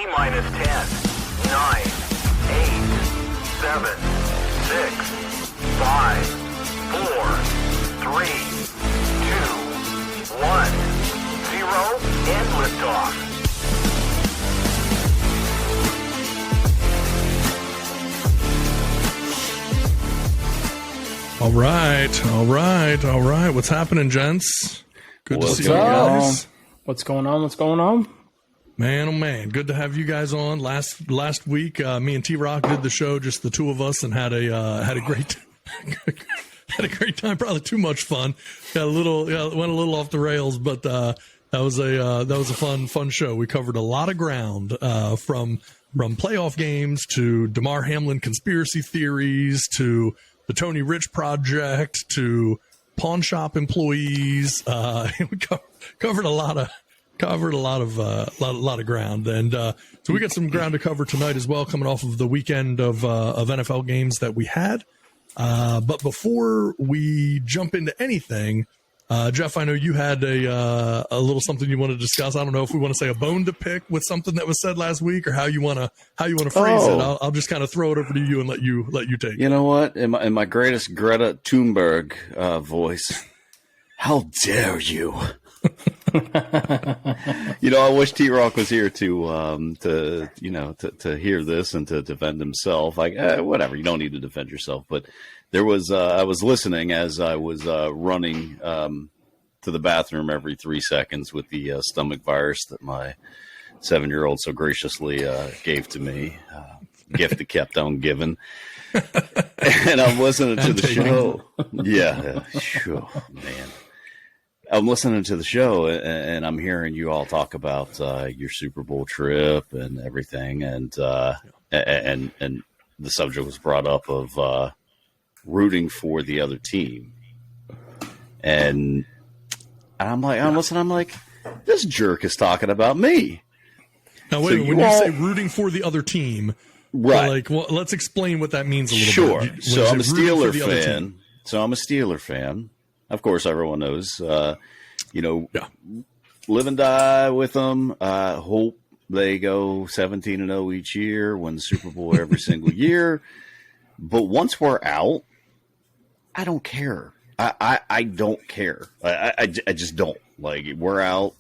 T-minus 10, 9, 8, 7, 6, 5, 4, 3, 2, 1, 0, and liftoff. All right. What's happening, gents? Good to see you guys. What's going on? Man, oh man, good to have you guys on. Last week, me and T-Rock did the show, just the two of us, and had a great time. Probably too much fun. Went a little off the rails, but that was a fun show. We covered a lot of ground, from playoff games to Damar Hamlin conspiracy theories to the Tony Rich project to pawn shop employees. We covered a lot of ground, and so we got some ground to cover tonight as well, coming off of the weekend of NFL games that we had. But before we jump into anything, Jeff, I know you had a little something you want to discuss. I don't know if we want to say a bone to pick with something that was said last week, or how you want to phrase it. I'll just kind of throw it over to you and let you take it. You know what? In my greatest Greta Thunberg voice, how dare you? I wish T-Rock was here to hear this and to defend himself. Like, whatever, you don't need to defend yourself. But there was, I was listening as I was running to the bathroom every 3 seconds with the stomach virus that my 7-year-old so graciously gave to me. Gift that kept on giving. And I'm listening to the show. Yeah, sure, man. I'm listening to the show, and I'm hearing you all talk about your Super Bowl trip and everything, and the subject was brought up of rooting for the other team, and I'm like, this jerk is talking about me. Now wait, when you say rooting for the other team, right? Let's explain what that means a little bit. Sure. So I'm a Steeler fan. Of course, everyone knows, live and die with them. Hope they go 17-0 each year, win the Super Bowl every single year. But once we're out, I don't care. I don't care. I just don't. Like, we're out,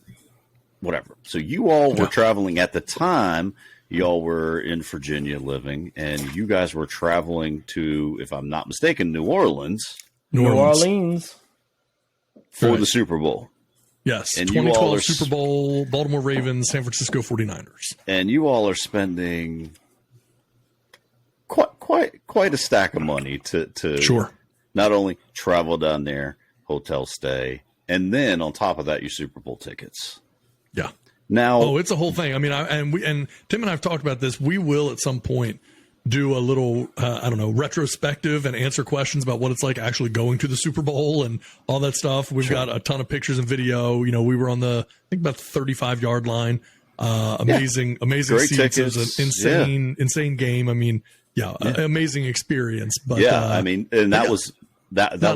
whatever. So you all were traveling at the time. You all were in Virginia living, and you guys were traveling to, if I'm not mistaken, New Orleans. New Orleans. For the Super Bowl. Yes, and 2012 Super Bowl, Baltimore Ravens, San Francisco 49ers. And you all are spending quite a stack of money to not only travel down there, hotel stay, and then on top of that, your Super Bowl tickets. Yeah. Now, it's a whole thing. I mean, and Tim and I have talked about this. We will at some point do a little, retrospective and answer questions about what it's like actually going to the Super Bowl and all that stuff. We've got a ton of pictures and video. We were on the, I think, about 35-yard line. Amazing great seats. Tickets. It was an insane game. I mean, amazing experience. But and that was the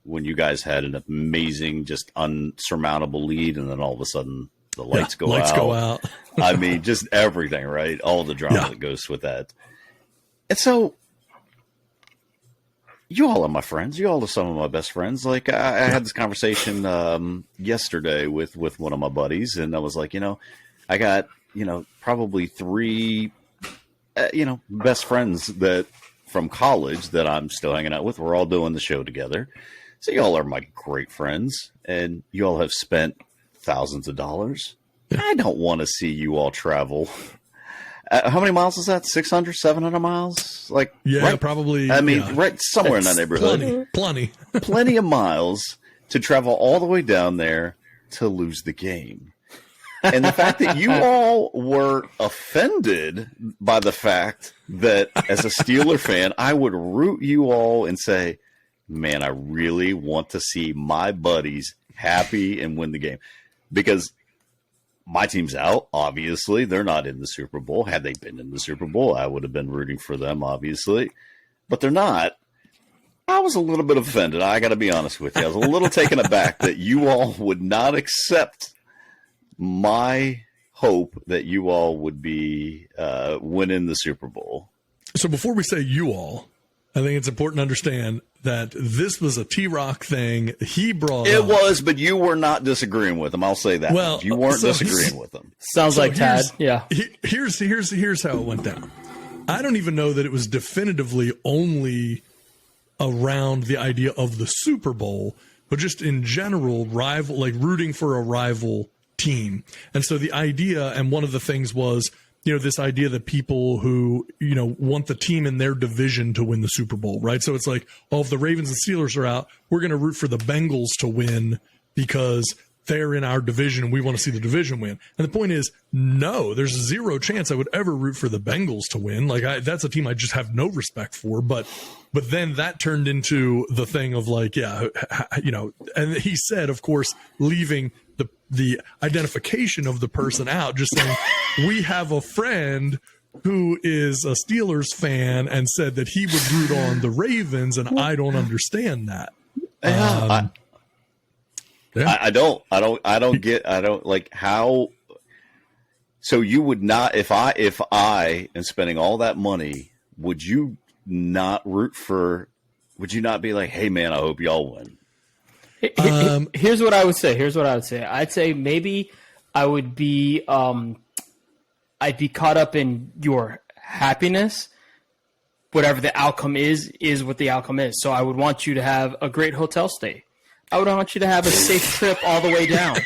when you guys had an amazing, just unsurmountable lead, and then all of a sudden the lights go out. I mean, just everything, right? All the drama that goes with that. And so, you all are my friends. You all are some of my best friends. Like, I had this conversation yesterday with one of my buddies, and I was like, I got, probably 3, best friends that from college that I'm still hanging out with. We're all doing the show together. So, you all are my great friends, and you all have spent thousands of dollars. I don't want to see you all travel. How many miles is that? 600, 700 miles? Probably. I mean, right somewhere in that neighborhood. Plenty of miles to travel all the way down there to lose the game. And the fact that you all were offended by the fact that as a Steeler fan, I would root you all and say, man, I really want to see my buddies happy and win the game. Because my team's out, obviously. They're not in the Super Bowl. Had they been in the Super Bowl, I would have been rooting for them, obviously. But they're not. I was a little bit offended. I got to be honest with you. I was a little taken aback that you all would not accept my hope that you all would be winning the Super Bowl. So before we say you all, I think it's important to understand that this was a T-Rock thing he brought It up. was, but you were not disagreeing with him. I'll say that. Well, you weren't so disagreeing with him. Sounds like Tad. Yeah. Here's how it went down. I don't even know that it was definitively only around the idea of the Super Bowl, but just in general, rival, like rooting for a rival team. And so the idea, and one of the things was, this idea that people who, want the team in their division to win the Super Bowl, right? So it's like, if the Ravens and Steelers are out, we're going to root for the Bengals to win because they're in our division and we want to see the division win. And the point is, no, there's zero chance I would ever root for the Bengals to win. Like, that's a team I just have no respect for. But then that turned into the thing of like, and he said, of course, leaving the identification of the person out, just saying, we have a friend who is a Steelers fan and said that he would root on the Ravens, and I don't understand that. I don't get like how. So you would not, if I am spending all that money, would you not root for? Would you not be like, hey man, I hope y'all win? Here's what I would say. I'd say maybe I would be, I'd be caught up in your happiness. Whatever the outcome is what the outcome is. So I would want you to have a great hotel stay. I would want you to have a safe trip all the way down.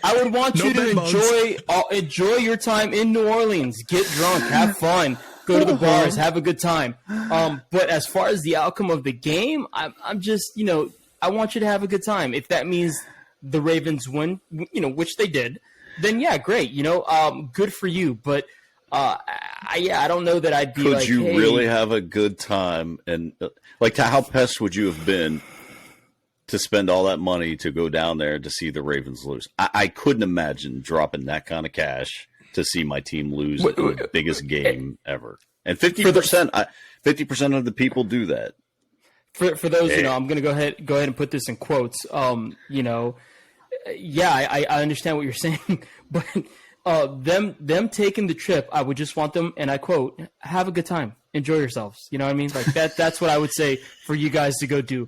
I would want you to enjoy your time in New Orleans. Get drunk, have fun, go to the bars, have a good time. But as far as the outcome of the game, I'm just, I want you to have a good time. If that means the Ravens win, which they did, then yeah, great. Good for you. But I don't know that I'd be Could like, you hey, really have a good time? And like, how pissed would you have been to spend all that money to go down there to see the Ravens lose? I couldn't imagine dropping that kind of cash to see my team lose in the biggest game ever. And 50% of the people do that. For those, I'm going to go ahead and put this in quotes. Yeah, I understand what you're saying, but them taking the trip, I would just want them, and I quote, have a good time, enjoy yourselves. You know what I mean? Like that's what I would say for you guys to go do.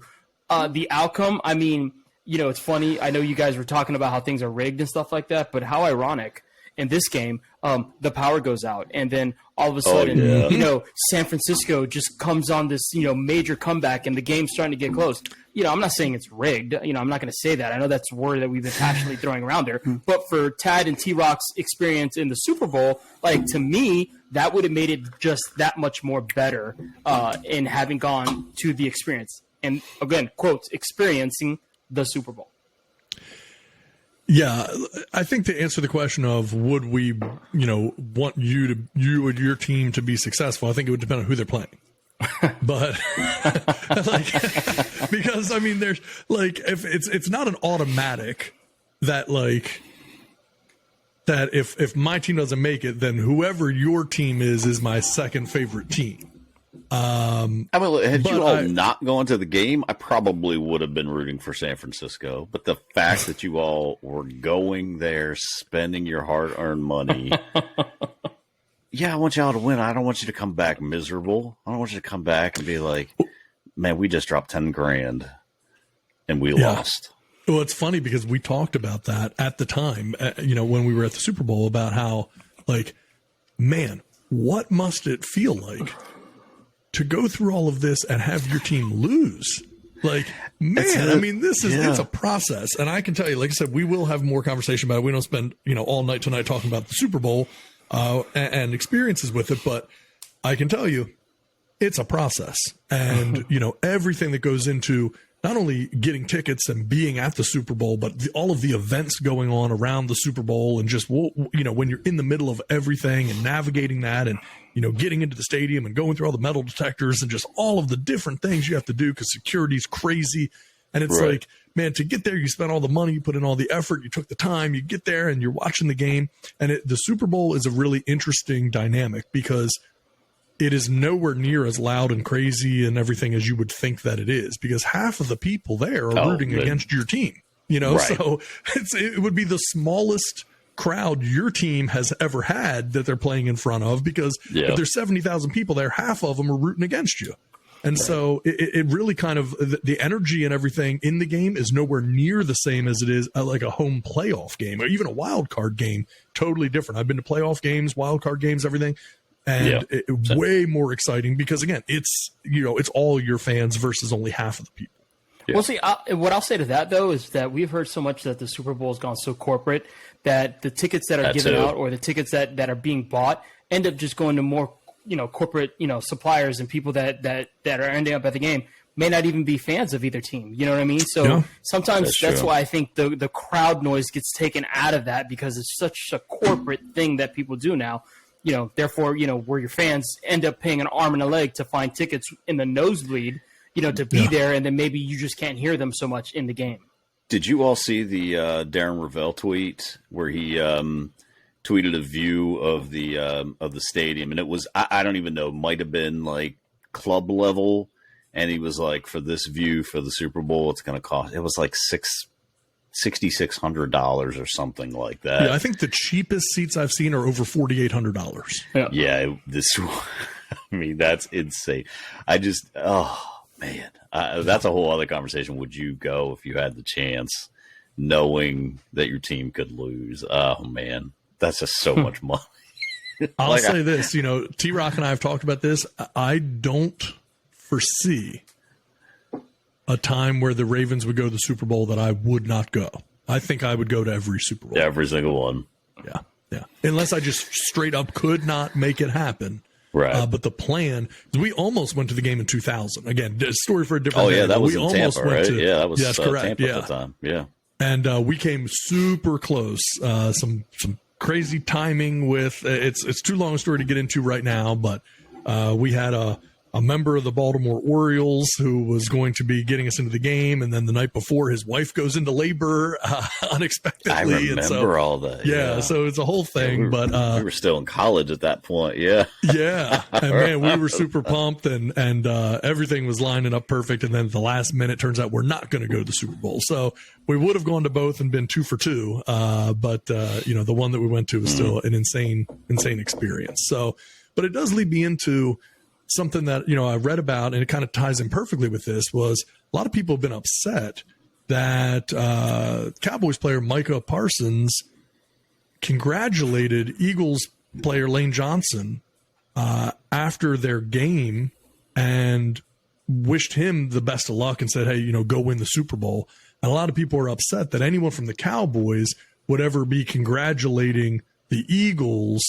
The outcome, I mean, it's funny. I know you guys were talking about how things are rigged and stuff like that, but how ironic in this game, the power goes out, and then all of a sudden, San Francisco just comes on this, major comeback, and the game's starting to get close. I'm not saying it's rigged. I'm not going to say that. I know that's a word that we've been passionately throwing around there. But for Tad and T-Rock's experience in the Super Bowl, like, to me, that would have made it just that much more better in having gone to the experience. And again, quotes, experiencing the Super Bowl. Yeah, I think to answer the question of would we, want you and your team to be successful, I think it would depend on who they're playing. But because I mean, there's like, if it's not an automatic that if my team doesn't make it, then whoever your team is my second favorite team. I mean, had you all not gone to the game, I probably would have been rooting for San Francisco. But the fact that you all were going there, spending your hard-earned money, yeah, I want y'all to win. I don't want you to come back miserable. I don't want you to come back and be like, man, we just dropped $10,000 and we lost. Well, it's funny because we talked about that at the time, when we were at the Super Bowl, about how, like, man, what must it feel like to go through all of this and have your team lose? Like, man, I mean, it's a process. And I can tell you, like I said, we will have more conversation about it. We don't spend, all night tonight talking about the Super Bowl and experiences with it. But I can tell you, it's a process. And, everything that goes into not only getting tickets and being at the Super Bowl, but all of the events going on around the Super Bowl, and just, when you're in the middle of everything and navigating that, and, getting into the stadium and going through all the metal detectors and just all of the different things you have to do because security's crazy. And it's like, man, to get there, you spent all the money, you put in all the effort, you took the time, you get there and you're watching the game. And the Super Bowl is a really interesting dynamic because it is nowhere near as loud and crazy and everything as you would think that it is, because half of the people there are rooting against your team, So it would be the smallest crowd your team has ever had that they're playing in front of, because if there's 70,000 people there, half of them are rooting against you. And so it really kind of, the energy and everything in the game is nowhere near the same as it is like a home playoff game or even a wild card game. Totally different. I've been to playoff games, wild card games, everything. And way more exciting because, again, it's all your fans versus only half of the people. Yeah. Well, see, what I'll say to that, though, is that we've heard so much that the Super Bowl has gone so corporate that the tickets that are given out or the tickets that are being bought end up just going to more corporate, suppliers and people that are ending up at the game may not even be fans of either team. You know what I mean? So sometimes that's why I think the crowd noise gets taken out of that, because it's such a corporate thing that people do now. Therefore, where your fans end up paying an arm and a leg to find tickets in the nosebleed, to be there, and then maybe you just can't hear them so much in the game. Did you all see the Darren Ravel tweet where he tweeted a view of the stadium, and it was I don't even know, might have been like club level, and he was like, for this view for the Super Bowl, it's going to cost. It was like $6,600 or something like that. Yeah, I think the cheapest seats I've seen are over $4,800. Yeah, I mean, that's insane. Man, that's a whole other conversation. Would you go if you had the chance, knowing that your team could lose? Oh man, that's just so much money. I'll say this, T-Rock and I have talked about this. I don't foresee a time where the Ravens would go to the Super Bowl that I would not go. I think I would go to every Super Bowl. Every single one. Yeah. Unless I just straight up could not make it happen. Right. But the plan, we almost went to the game in 2000. Again, a story for a different day. Oh, yeah, that was we in almost Tampa, went right? To, that was that's correct. Tampa at the time. Yeah. And we came super close. Some crazy timing with it's too long a story to get into right now, but we had a member of the Baltimore Orioles who was going to be getting us into the game, and then the night before, his wife goes into labor unexpectedly. I remember all that. Yeah, so it's a whole thing. But we were still in college at that point. Yeah, and man, we were super pumped, and everything was lining up perfect. And then at the last minute, turns out we're not going to go to the Super Bowl. So we would have gone to both and been 2 for 2. But the one that we went to was still an insane experience. So, but it does lead me into something that, I read about, and it kind of ties in perfectly with this, was a lot of people have been upset that Cowboys player Micah Parsons congratulated Eagles player Lane Johnson after their game and wished him the best of luck and said, hey, go win the Super Bowl. And a lot of people are upset that anyone from the Cowboys would ever be congratulating the Eagles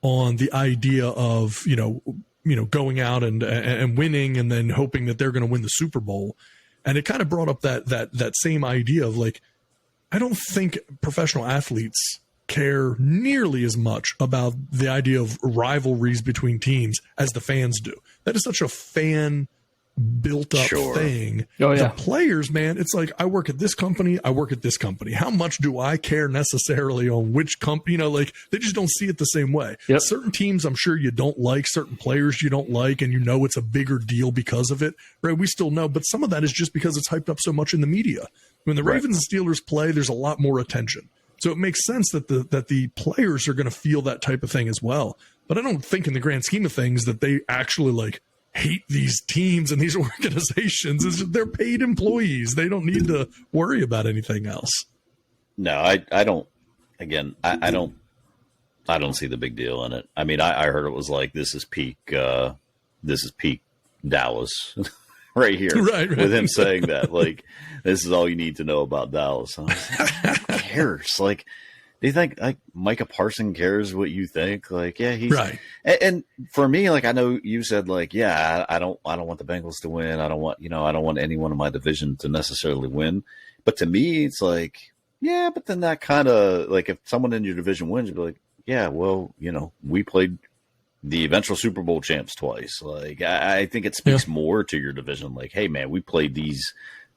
on the idea of, going out and winning and then hoping that they're going to win the Super Bowl. And it kind of brought up that same idea of like, I don't think professional athletes care nearly as much about the idea of rivalries between teams as the fans do. That is such a fan built up thing. Oh, yeah. The players, man, it's like, I work at this company, I work at this company. How much do I care necessarily on which company? They just don't see it the same way. Yep. Certain teams, I'm sure you don't like, certain players you don't like, and it's a bigger deal because of it, right? We still know, but some of that is just because it's hyped up so much in the media. When the Ravens and Steelers play, there's a lot more attention. So it makes sense that the players are going to feel that type of thing as well. But I don't think in the grand scheme of things that they actually hate these teams and these organizations. They're paid employees. They don't need to worry about anything else. No, I don't. Again, I don't see the big deal in it. I mean, I heard it was like, this is peak Dallas right here. Right. With him saying that, like, this is all you need to know about Dallas. I was like, who cares? Like, do you think like Micah Parsons cares what you think? Like, yeah, he's right. And for me, like, I know you said like, yeah, I don't want the Bengals to win. I don't want anyone in my division to necessarily win. But to me, it's like, yeah, but then that kind of like, if someone in your division wins, you'd be like, yeah, well, we played the eventual Super Bowl champs twice. Like, I think it speaks more to your division. Like, hey man, we played these,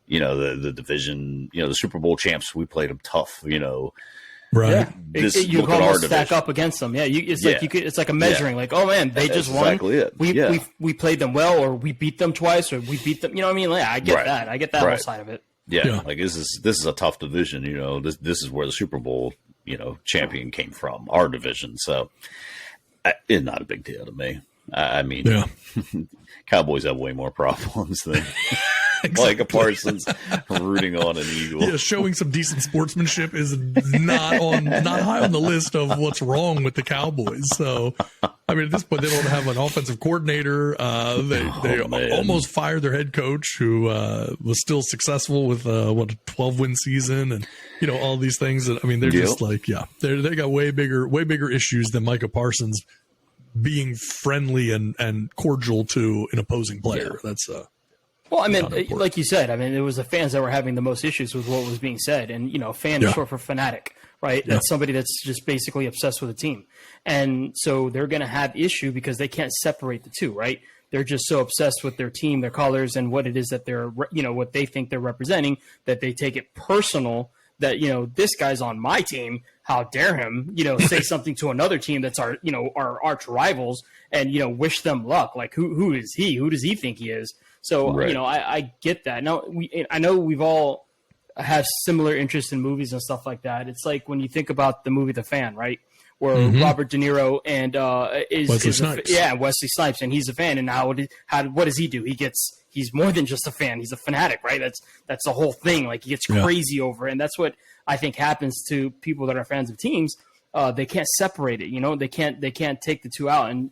the division, the Super Bowl champs, we played them tough, Right. Yeah. You can almost stack up against them. Yeah. It's like a measuring, like, oh man, they just won. Exactly it. We played them well, or we beat them twice, or we beat them. You know what I mean? Like, I get that. Like, this is a tough division. This is where the Super Bowl champion came from our division. So it's not a big deal to me. I mean, yeah. Cowboys have way more problems than Exactly. Micah Parsons rooting on an Eagle. Yeah, showing some decent sportsmanship is not high on the list of what's wrong with the Cowboys. So, I mean, at this point, they don't have an offensive coordinator. They almost fired their head coach, who was still successful with a 12-win season, and all these things. That, I mean, they're just like, they got way bigger issues than Micah Parsons being friendly and cordial to an opposing player. That's well, I mean, like you said, I mean, it was the fans that were having the most issues with what was being said. And, fan is short for fanatic, right? That's somebody that's just basically obsessed with a team. And so they're going to have issue because they can't separate the two, right? They're just so obsessed with their team, their colors, and what it is that they're, what they think they're representing, that they take it personal that, this guy's on my team. How dare him, say something to another team that's our arch rivals and, wish them luck. Like, who is he? Who does he think he is? So, right. I get that. Now, I know we've all have similar interests in movies and stuff like that. It's like when you think about the movie The Fan, right? Where Robert De Niro and Wesley Snipes, and he's a fan. And what does he do? He's more than just a fan. He's a fanatic, right? That's the whole thing. Like, he gets crazy over it. And that's what I think happens to people that are fans of teams. They can't separate it. They can't take the two out. And,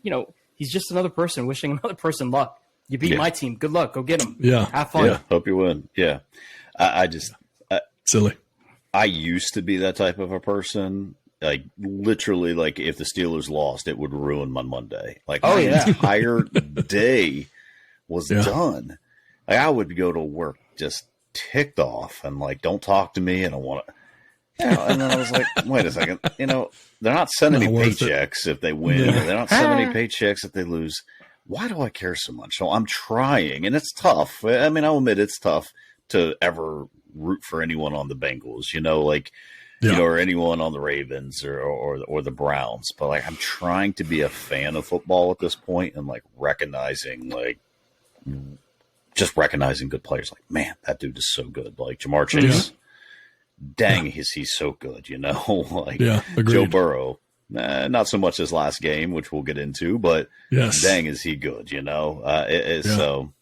he's just another person wishing another person luck. You beat my team. Good luck. Go get them. Yeah. Have fun. Yeah. Hope you win. Yeah. I just silly. I used to be that type of a person. Like, literally, like, if the Steelers lost, it would ruin my Monday. Like, my entire day was done. Like, I would go to work just ticked off and like, don't talk to me. I don't want to. And then I was like, wait a second. They're not sending me paychecks if they win. Yeah. They're not sending me paychecks if they lose. Why do I care so much? So I'm trying, and it's tough. I mean, I'll admit it's tough to ever root for anyone on the Bengals, or anyone on the Ravens or the Browns. But like, I'm trying to be a fan of football at this point, and like recognizing good players. Like, man, that dude is so good. Like Jamar Chase, dang, is he so good? Like Joe Burrow. Not so much this last game, which we'll get into, but dang, is he good? So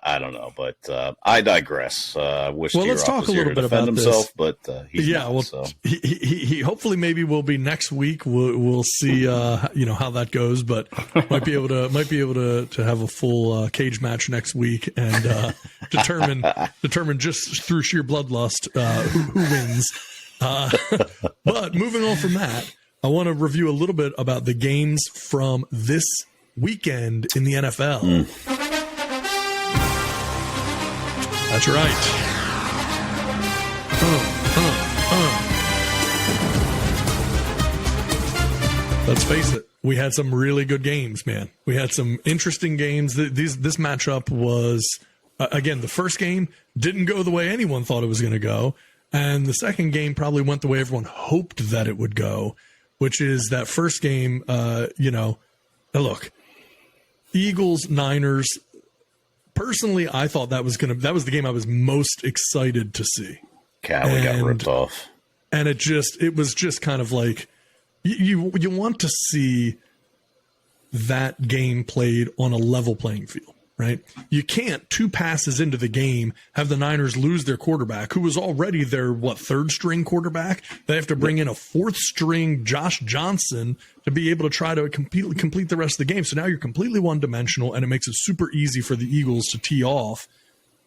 I don't know, but I digress. Wish let's talk a little bit about himself, this. But he's not, so. He hopefully maybe will be next week. We'll see how that goes, but might be able to have a full cage match next week and determine just through sheer bloodlust who wins. But moving on from that, I want to review a little bit about the games from this weekend in the NFL. That's right. Let's face it. We had some really good games, man. We had some interesting games. This matchup was, again, the first game didn't go the way anyone thought it was going to go. And the second game probably went the way everyone hoped that it would go, which is that first game, look, Eagles, Niners. Personally, I thought that was the game I was most excited to see. We got ripped off. And it was just kind of like, you want to see that game played on a level playing field, right? You can't 2 passes into the game have the Niners lose their quarterback, who was already their third string quarterback. They have to bring in a 4th string Josh Johnson to be able to try to complete the rest of the game. So now you're completely one dimensional, and it makes it super easy for the Eagles to tee off.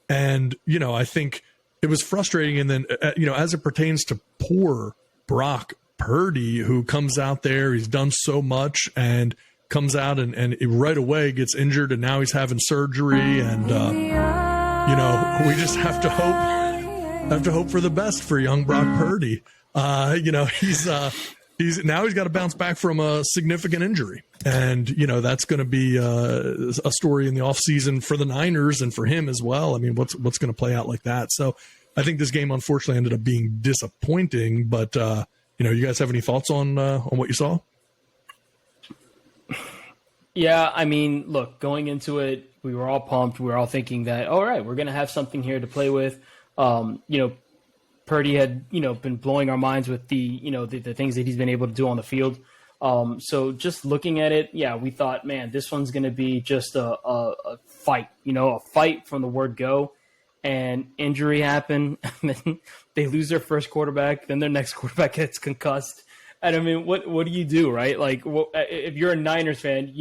And I think it was frustrating. And then as it pertains to poor Brock Purdy, who comes out there, he's done so much and comes out and right away gets injured, and now he's having surgery, and we just have to hope for the best for young Brock Purdy. He's got to bounce back from a significant injury, and that's going to be a story in the offseason for the Niners and for him as well. I mean, what's going to play out like that? So I think this game unfortunately ended up being disappointing, but you guys have any thoughts on what you saw? Yeah, I mean, look, going into it, we were all pumped. We were all thinking that, all right, we're going to have something here to play with. Purdy had, been blowing our minds with the things that he's been able to do on the field. So just looking at it, yeah, we thought, man, this one's going to be just a fight, a fight from the word go. And injury happened, and then they lose their first quarterback, then their next quarterback gets concussed. And I mean, what do you do, right? Like, if you're a Niners fan,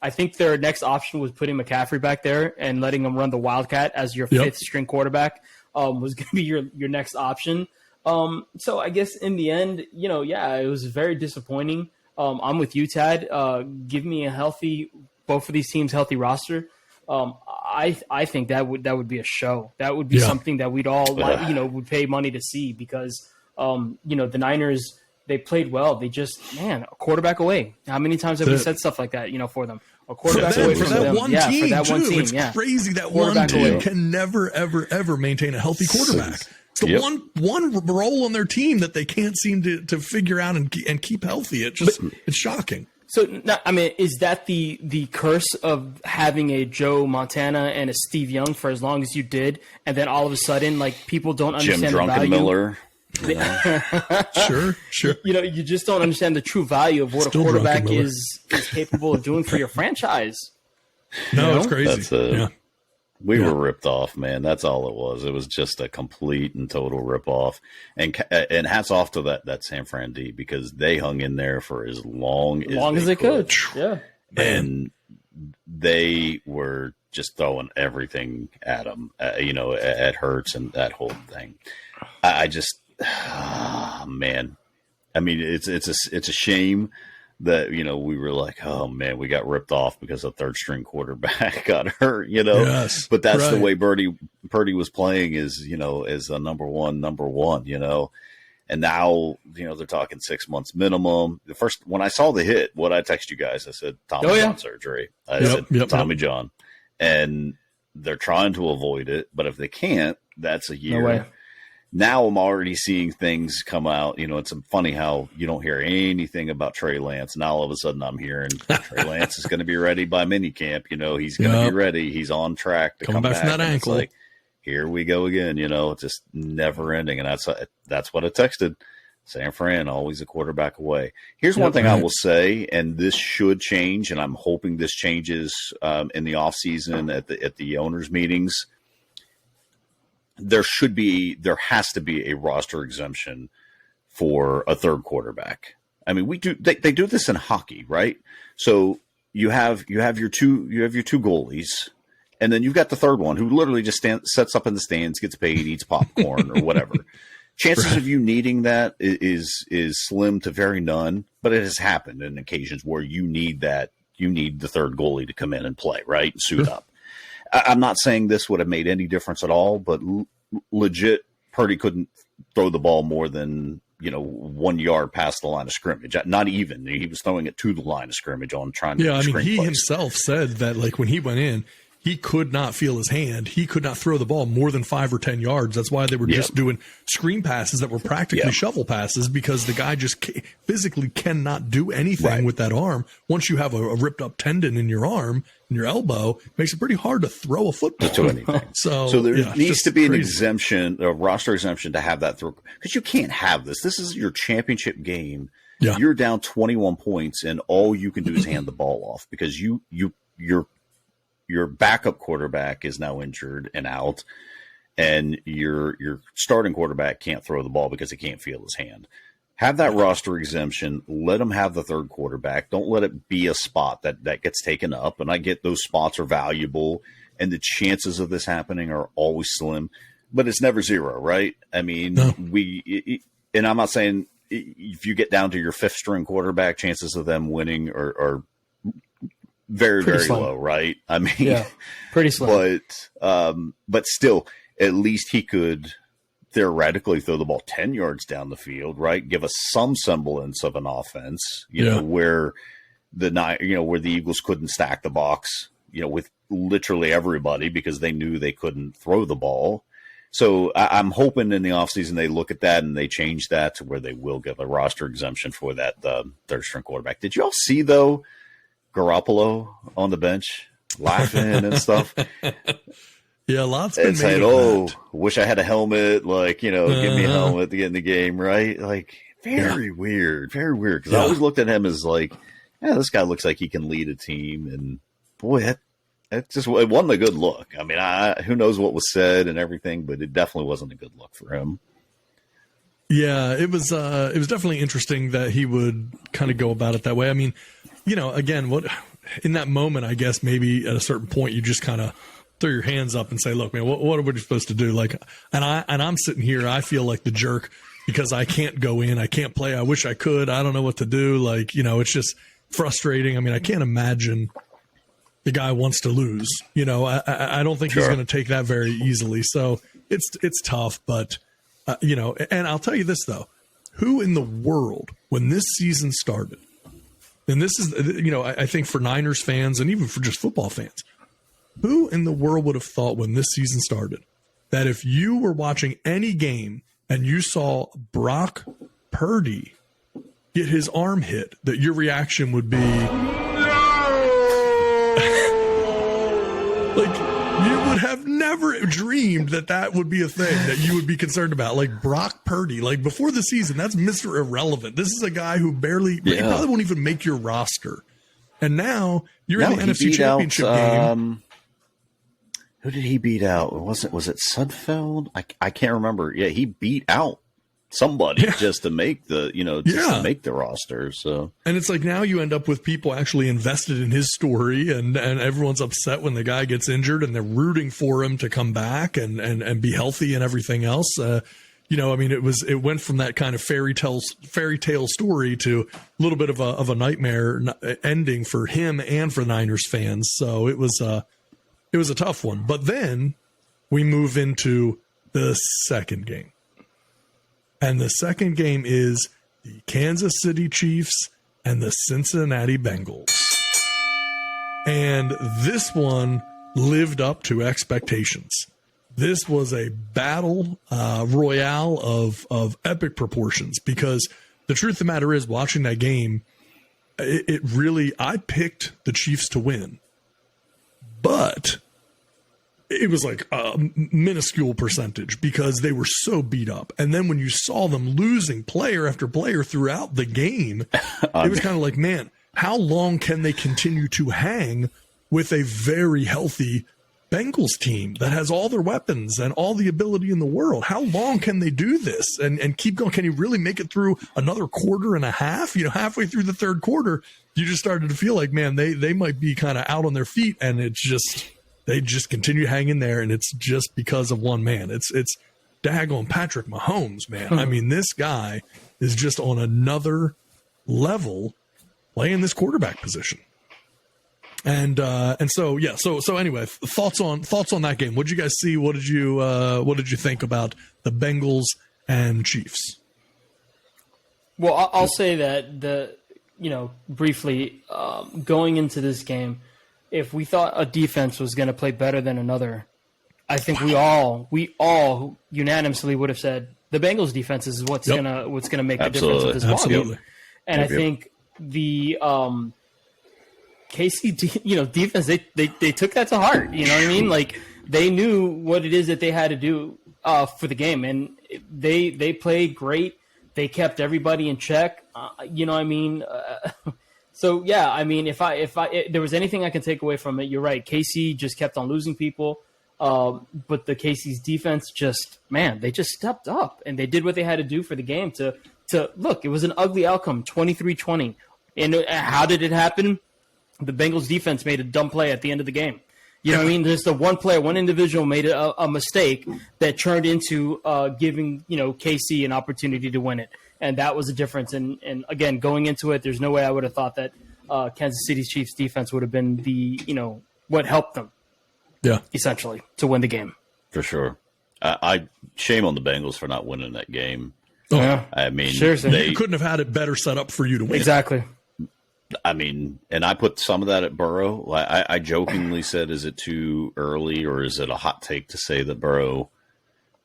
I think their next option was putting McCaffrey back there and letting him run the Wildcat as your fifth string quarterback was going to be your next option. So I guess in the end, it was very disappointing. I'm with you, Tad. Give me both of ththese teams healthy roster. I think that would be a show. That would be something that we'd all would pay money to see because the Niners, they played well. They just, a quarterback away. How many times have we said stuff like that, for them? A quarterback away from them. One team, for that one team. It's crazy that one team can never, ever, ever maintain a healthy quarterback. It's the one role on their team that they can't seem to figure out and keep healthy. It's shocking. So, is that the curse of having a Joe Montana and a Steve Young for as long as you did, and then all of a sudden, like, people don't understand Jim the value? Miller. Sure. You just don't understand the true value of what a quarterback is capable of doing for your franchise. No, it's crazy. We were ripped off, man. That's all it was. It was just a complete and total rip off. And hats off to that San Fran D because they hung in there for as long as they could. Yeah. And they were just throwing everything at him, at Hurts and that whole thing. I just, man. I mean, it's a shame that, we were like, oh man, we got ripped off because a third string quarterback got hurt, Yes, but that's the way Purdy was playing is, as a number one, and now, they're talking 6 months minimum. When I saw the hit, what I text you guys, I said, Tommy John surgery. I said, Tommy John, and they're trying to avoid it, but if they can't, that's a year. No way. Now I'm already seeing things come out. It's funny how you don't hear anything about Trey Lance. Now all of a sudden I'm hearing Trey Lance is going to be ready by minicamp. He's going to be ready. He's on track to come back from that ankle. It's like, here we go again. It's just never ending. And that's what I texted. San Fran, always a quarterback away. Here's one thing I will say, and this should change, and I'm hoping this changes in the offseason at the owners' meetings. There has to be a roster exemption for a third quarterback. I mean, they do this in hockey, right? So you have your two goalies, and then you've got the third one who literally just sets up in the stands, gets paid, eats popcorn or whatever. Chances of you needing that is slim to very none, but it has happened in occasions where you need the third goalie to come in and play, right? Suit up. I'm not saying this would have made any difference at all, but legit, Purdy couldn't throw the ball more than 1 yard past the line of scrimmage. Not even. He was throwing it to the line of scrimmage on trying to. Yeah, I mean, he himself said that like when he went in, he could not feel his hand. He could not throw the ball more than 5 or 10 yards. That's why they were just doing screen passes that were practically shovel passes because the guy just physically cannot do anything with that arm. Once you have a ripped up tendon in your arm, in your elbow, it makes it pretty hard to throw a football. To anything. So there needs to be an exemption, a roster exemption to have that through. Because you can't have this. This is your championship game. Yeah. You're down 21 points, and all you can do is hand the ball off because your backup quarterback is now injured and out, and your starting quarterback can't throw the ball because he can't feel his hand. Have that roster exemption. Let them have the third quarterback. Don't let it be a spot that gets taken up. And I get those spots are valuable, and the chances of this happening are always slim, but it's never zero, right? I mean, and I'm not saying if you get down to your fifth string quarterback, chances of them winning are very, pretty very low, right? I mean, pretty slim. But still, at least he could theoretically throw the ball 10 yards down the field, right? Give us some semblance of an offense, you know, where the Eagles couldn't stack the box, with literally everybody because they knew they couldn't throw the ball. So I'm hoping in the offseason they look at that and they change that to where they will give a roster exemption for that third string quarterback. Did you all see though Garoppolo on the bench laughing and stuff? Yeah, lots been and saying, made of "Oh, that. wish I had a helmet." Like, give me a helmet to get in the game, right? Like, very weird, very weird. Because I always looked at him as like, yeah, this guy looks like he can lead a team, and boy, it wasn't a good look. I mean, who knows what was said and everything, but it definitely wasn't a good look for him. Yeah, it was definitely interesting that he would kind of go about it that way. I mean, again, what in that moment, I guess maybe at a certain point you just kind of throw your hands up and say, "Look, man, what are we supposed to do?" Like, and I'm sitting here, I feel like the jerk because I can't go in, I can't play. I wish I could. I don't know what to do. Like, it's just frustrating. I mean, I can't imagine the guy wants to lose. I don't think he's going to take that very easily. So it's tough, but. And I'll tell you this, though. Who in the world, when this season started, and this is, I think for Niners fans and even for just football fans, who in the world would have thought when this season started that if you were watching any game and you saw Brock Purdy get his arm hit, that your reaction would be like, you would have never dreamed that would be a thing that you would be concerned about. Like Brock Purdy, like before the season, that's Mr. Irrelevant. This is a guy who he probably won't even make your roster. And now you're in the NFC Championship game. Who did he beat out? Was it Sudfeld? I can't remember. Yeah, he beat out somebody just to make the to make the roster. So, and it's like now you end up with people actually invested in his story, and everyone's upset when the guy gets injured, and they're rooting for him to come back and be healthy and everything else. I mean, it went from that kind of fairy tale story to a little bit of a nightmare ending for him and for Niners fans. So it was a tough one. But then we move into the second game. And the second game is the Kansas City Chiefs and the Cincinnati Bengals. And this one lived up to expectations. This was a battle royale of epic proportions, because the truth of the matter is, watching that game, I picked the Chiefs to win. But it was like a minuscule percentage because they were so beat up. And then when you saw them losing player after player throughout the game, it was kind of like, man, how long can they continue to hang with a very healthy Bengals team that has all their weapons and all the ability in the world? How long can they do this and keep going? Can you really make it through another quarter and a half? Halfway through the third quarter, you just started to feel like, man, they might be kind of out on their feet, and they just continue hanging there, and it's just because of one man. It's daggone Patrick Mahomes, man. I mean, this guy is just on another level playing this quarterback position. And so anyway, thoughts on that game. What did you guys see? What did you think about the Bengals and Chiefs? Well, I'll say that briefly, going into this game, if we thought a defense was going to play better than another, I think we all unanimously would have said the Bengals defense is what's gonna make the difference of this ballgame. And I think the KC defense, they took that to heart. You know what I mean? Like, they knew what it is that they had to do for the game, and they played great. They kept everybody in check. You know what I mean? So yeah, I mean, if there was anything I can take away from it, you're right. KC just kept on losing people, but the KC's defense they just stepped up, and they did what they had to do for the game to look. It was an ugly outcome, 23-20. And how did it happen? The Bengals defense made a dumb play at the end of the game. You know what I mean? There's the one player, one individual made a mistake that turned into giving KC an opportunity to win it. And that was the difference. And again, going into it, there's no way I would have thought that Kansas City Chiefs defense would have been what helped them. Yeah, essentially to win the game. For sure. I shame on the Bengals for not winning that game. Oh, yeah. I mean, seriously, they couldn't have had it better set up for you to win. Exactly. I mean, and I put some of that at Burrow. I jokingly said, is it too early or is it a hot take to say that Burrow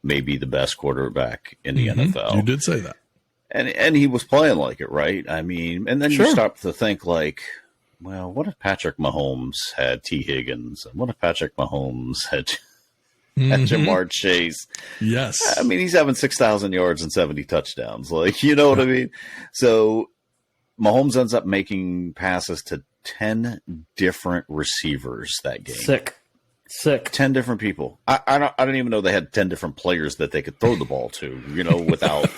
may be the best quarterback in the NFL? You did say that. And he was playing like it, right? I mean, and then you start to think like, well, what if Patrick Mahomes had T. Higgins? And what if Patrick Mahomes had at Jamar Chase. Yes. I mean, he's having 6,000 yards and 70 touchdowns. Like, you know what I mean? So Mahomes ends up making passes to 10 different receivers that game. Sick. 10 different people. I don't even know they had 10 different players that they could throw the ball to, you know, without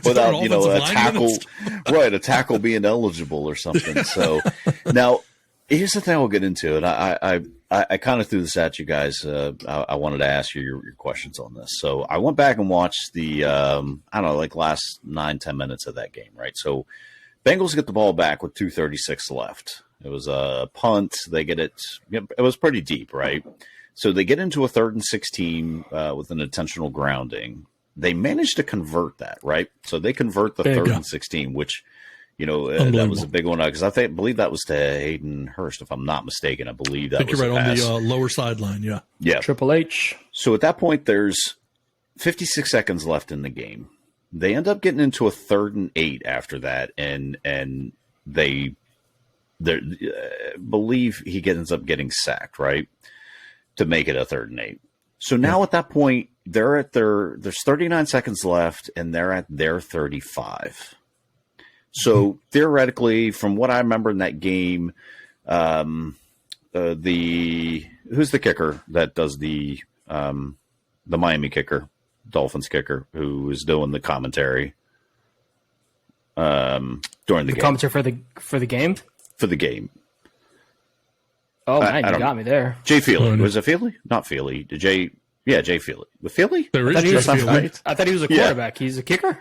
without, you know, a tackle, right, a tackle being eligible or something. So now here's the thing we'll get into, and I kind of threw this at you guys. I wanted to ask you your questions on this. So I went back and watched the, I don't know, like last 9-10 minutes of that game, right? So Bengals get the ball back with 2:36 left. It was a punt. They get it. It was pretty deep, right? So they get into a 3rd and 16 with an intentional grounding. They managed to convert that, right? So they convert the 3rd and 16, which, you know, that was a big one because I believe that was to Hayden Hurst, if I'm not mistaken. I believe that was you're right on the lower sideline. Yeah. Yeah. Triple H. So at that point, there's 56 seconds left in the game. They end up getting into a 3rd and 8 after that, and they believe he ends up getting sacked, right, to make it a 3rd and 8. So now at that point, they're at there's 39 seconds left, and they're at their 35. So theoretically, from what I remember in that game, who's the kicker that does the Miami kicker, Dolphins kicker, who is doing the commentary during the game? Commentary for the game. For the game. Oh man, you got me there. Jay Feely. Was it Feely? Not Feely. Jay Feely. With Feely? There is Jay Feely. Right. I thought he was a quarterback. Yeah. He's a kicker?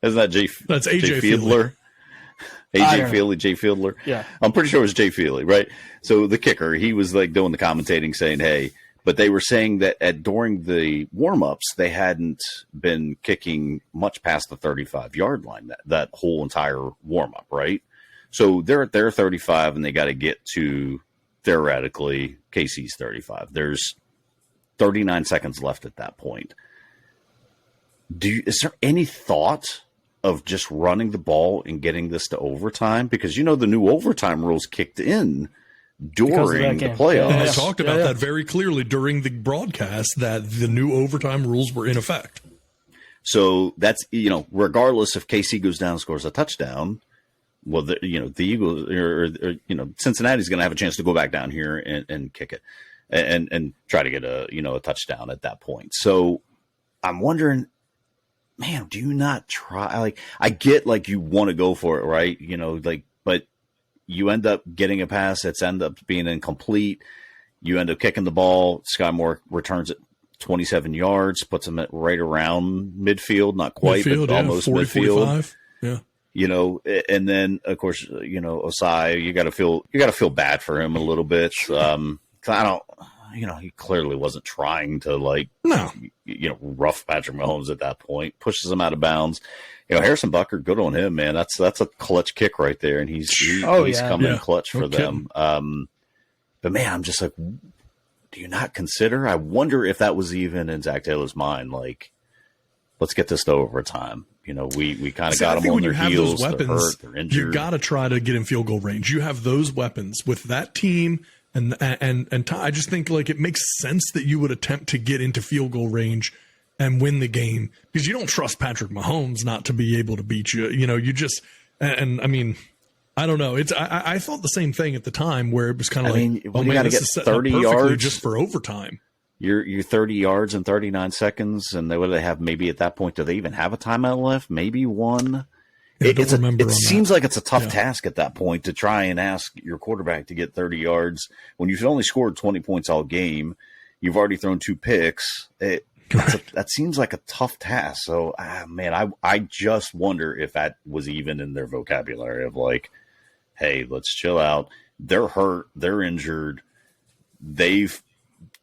Isn't that Jay? That's AJ Fiedler. AJ Feely, Jay Fiedler. Yeah. I'm pretty sure it was Jay Feely, right? So the kicker, he was like doing the commentating saying, hey, but they were saying that during the warm-ups, they hadn't been kicking much past the 35-yard line, that whole entire warm-up, right? So they're at their 35, and they got to get to, theoretically, KC's 35. There's 39 seconds left at that point. Is there any thought of just running the ball and getting this to overtime? Because, you know, the new overtime rules kicked in during the playoffs. And they talked about that very clearly during the broadcast, that the new overtime rules were in effect. So that's, you know, regardless if KC goes down and scores a touchdown, well, the Eagles or Cincinnati's going to have a chance to go back down here and kick it and try to get a touchdown at that point. So I'm wondering, man, do you not try? Like, I get like you want to go for it, right? You know, like, but you end up getting a pass that's end up being incomplete. You end up kicking the ball. Sky Moore returns it 27 yards, puts him at right around midfield, not quite, but almost 40, midfield. 45. Yeah. You know, and then of course, you know, Osai, you got to feel bad for him a little bit. 'Cause I don't, you know, he clearly wasn't trying to rough Patrick Mahomes at that point. Pushes him out of bounds. You know, Harrison Butker, good on him, man. That's a clutch kick right there, and he's coming in clutch for them. But man, I'm just like, do you not consider? I wonder if that was even in Zach Taylor's mind. Like, let's get this to overtime. You know, we kind of got them on their heels. Those weapons, they're hurt, they're injured. You got to try to get in field goal range. You have those weapons with that team, and I just think like it makes sense that you would attempt to get into field goal range and win the game, because you don't trust Patrick Mahomes not to be able to beat you. You know, you just and I mean, I don't know. It's I thought the same thing at the time, where it was kind of you got to get 30 yards just for overtime. You're 30 yards in 39 seconds, and what do they have? Maybe at that point, do they even have a timeout left? Maybe one. It seems like it's a tough task at that point to try and ask your quarterback to get 30 yards when you've only scored 20 points all game. You've already thrown 2 picks. That seems like a tough task. So, man, I just wonder if that was even in their vocabulary of like, hey, let's chill out. They're hurt. They're injured. They've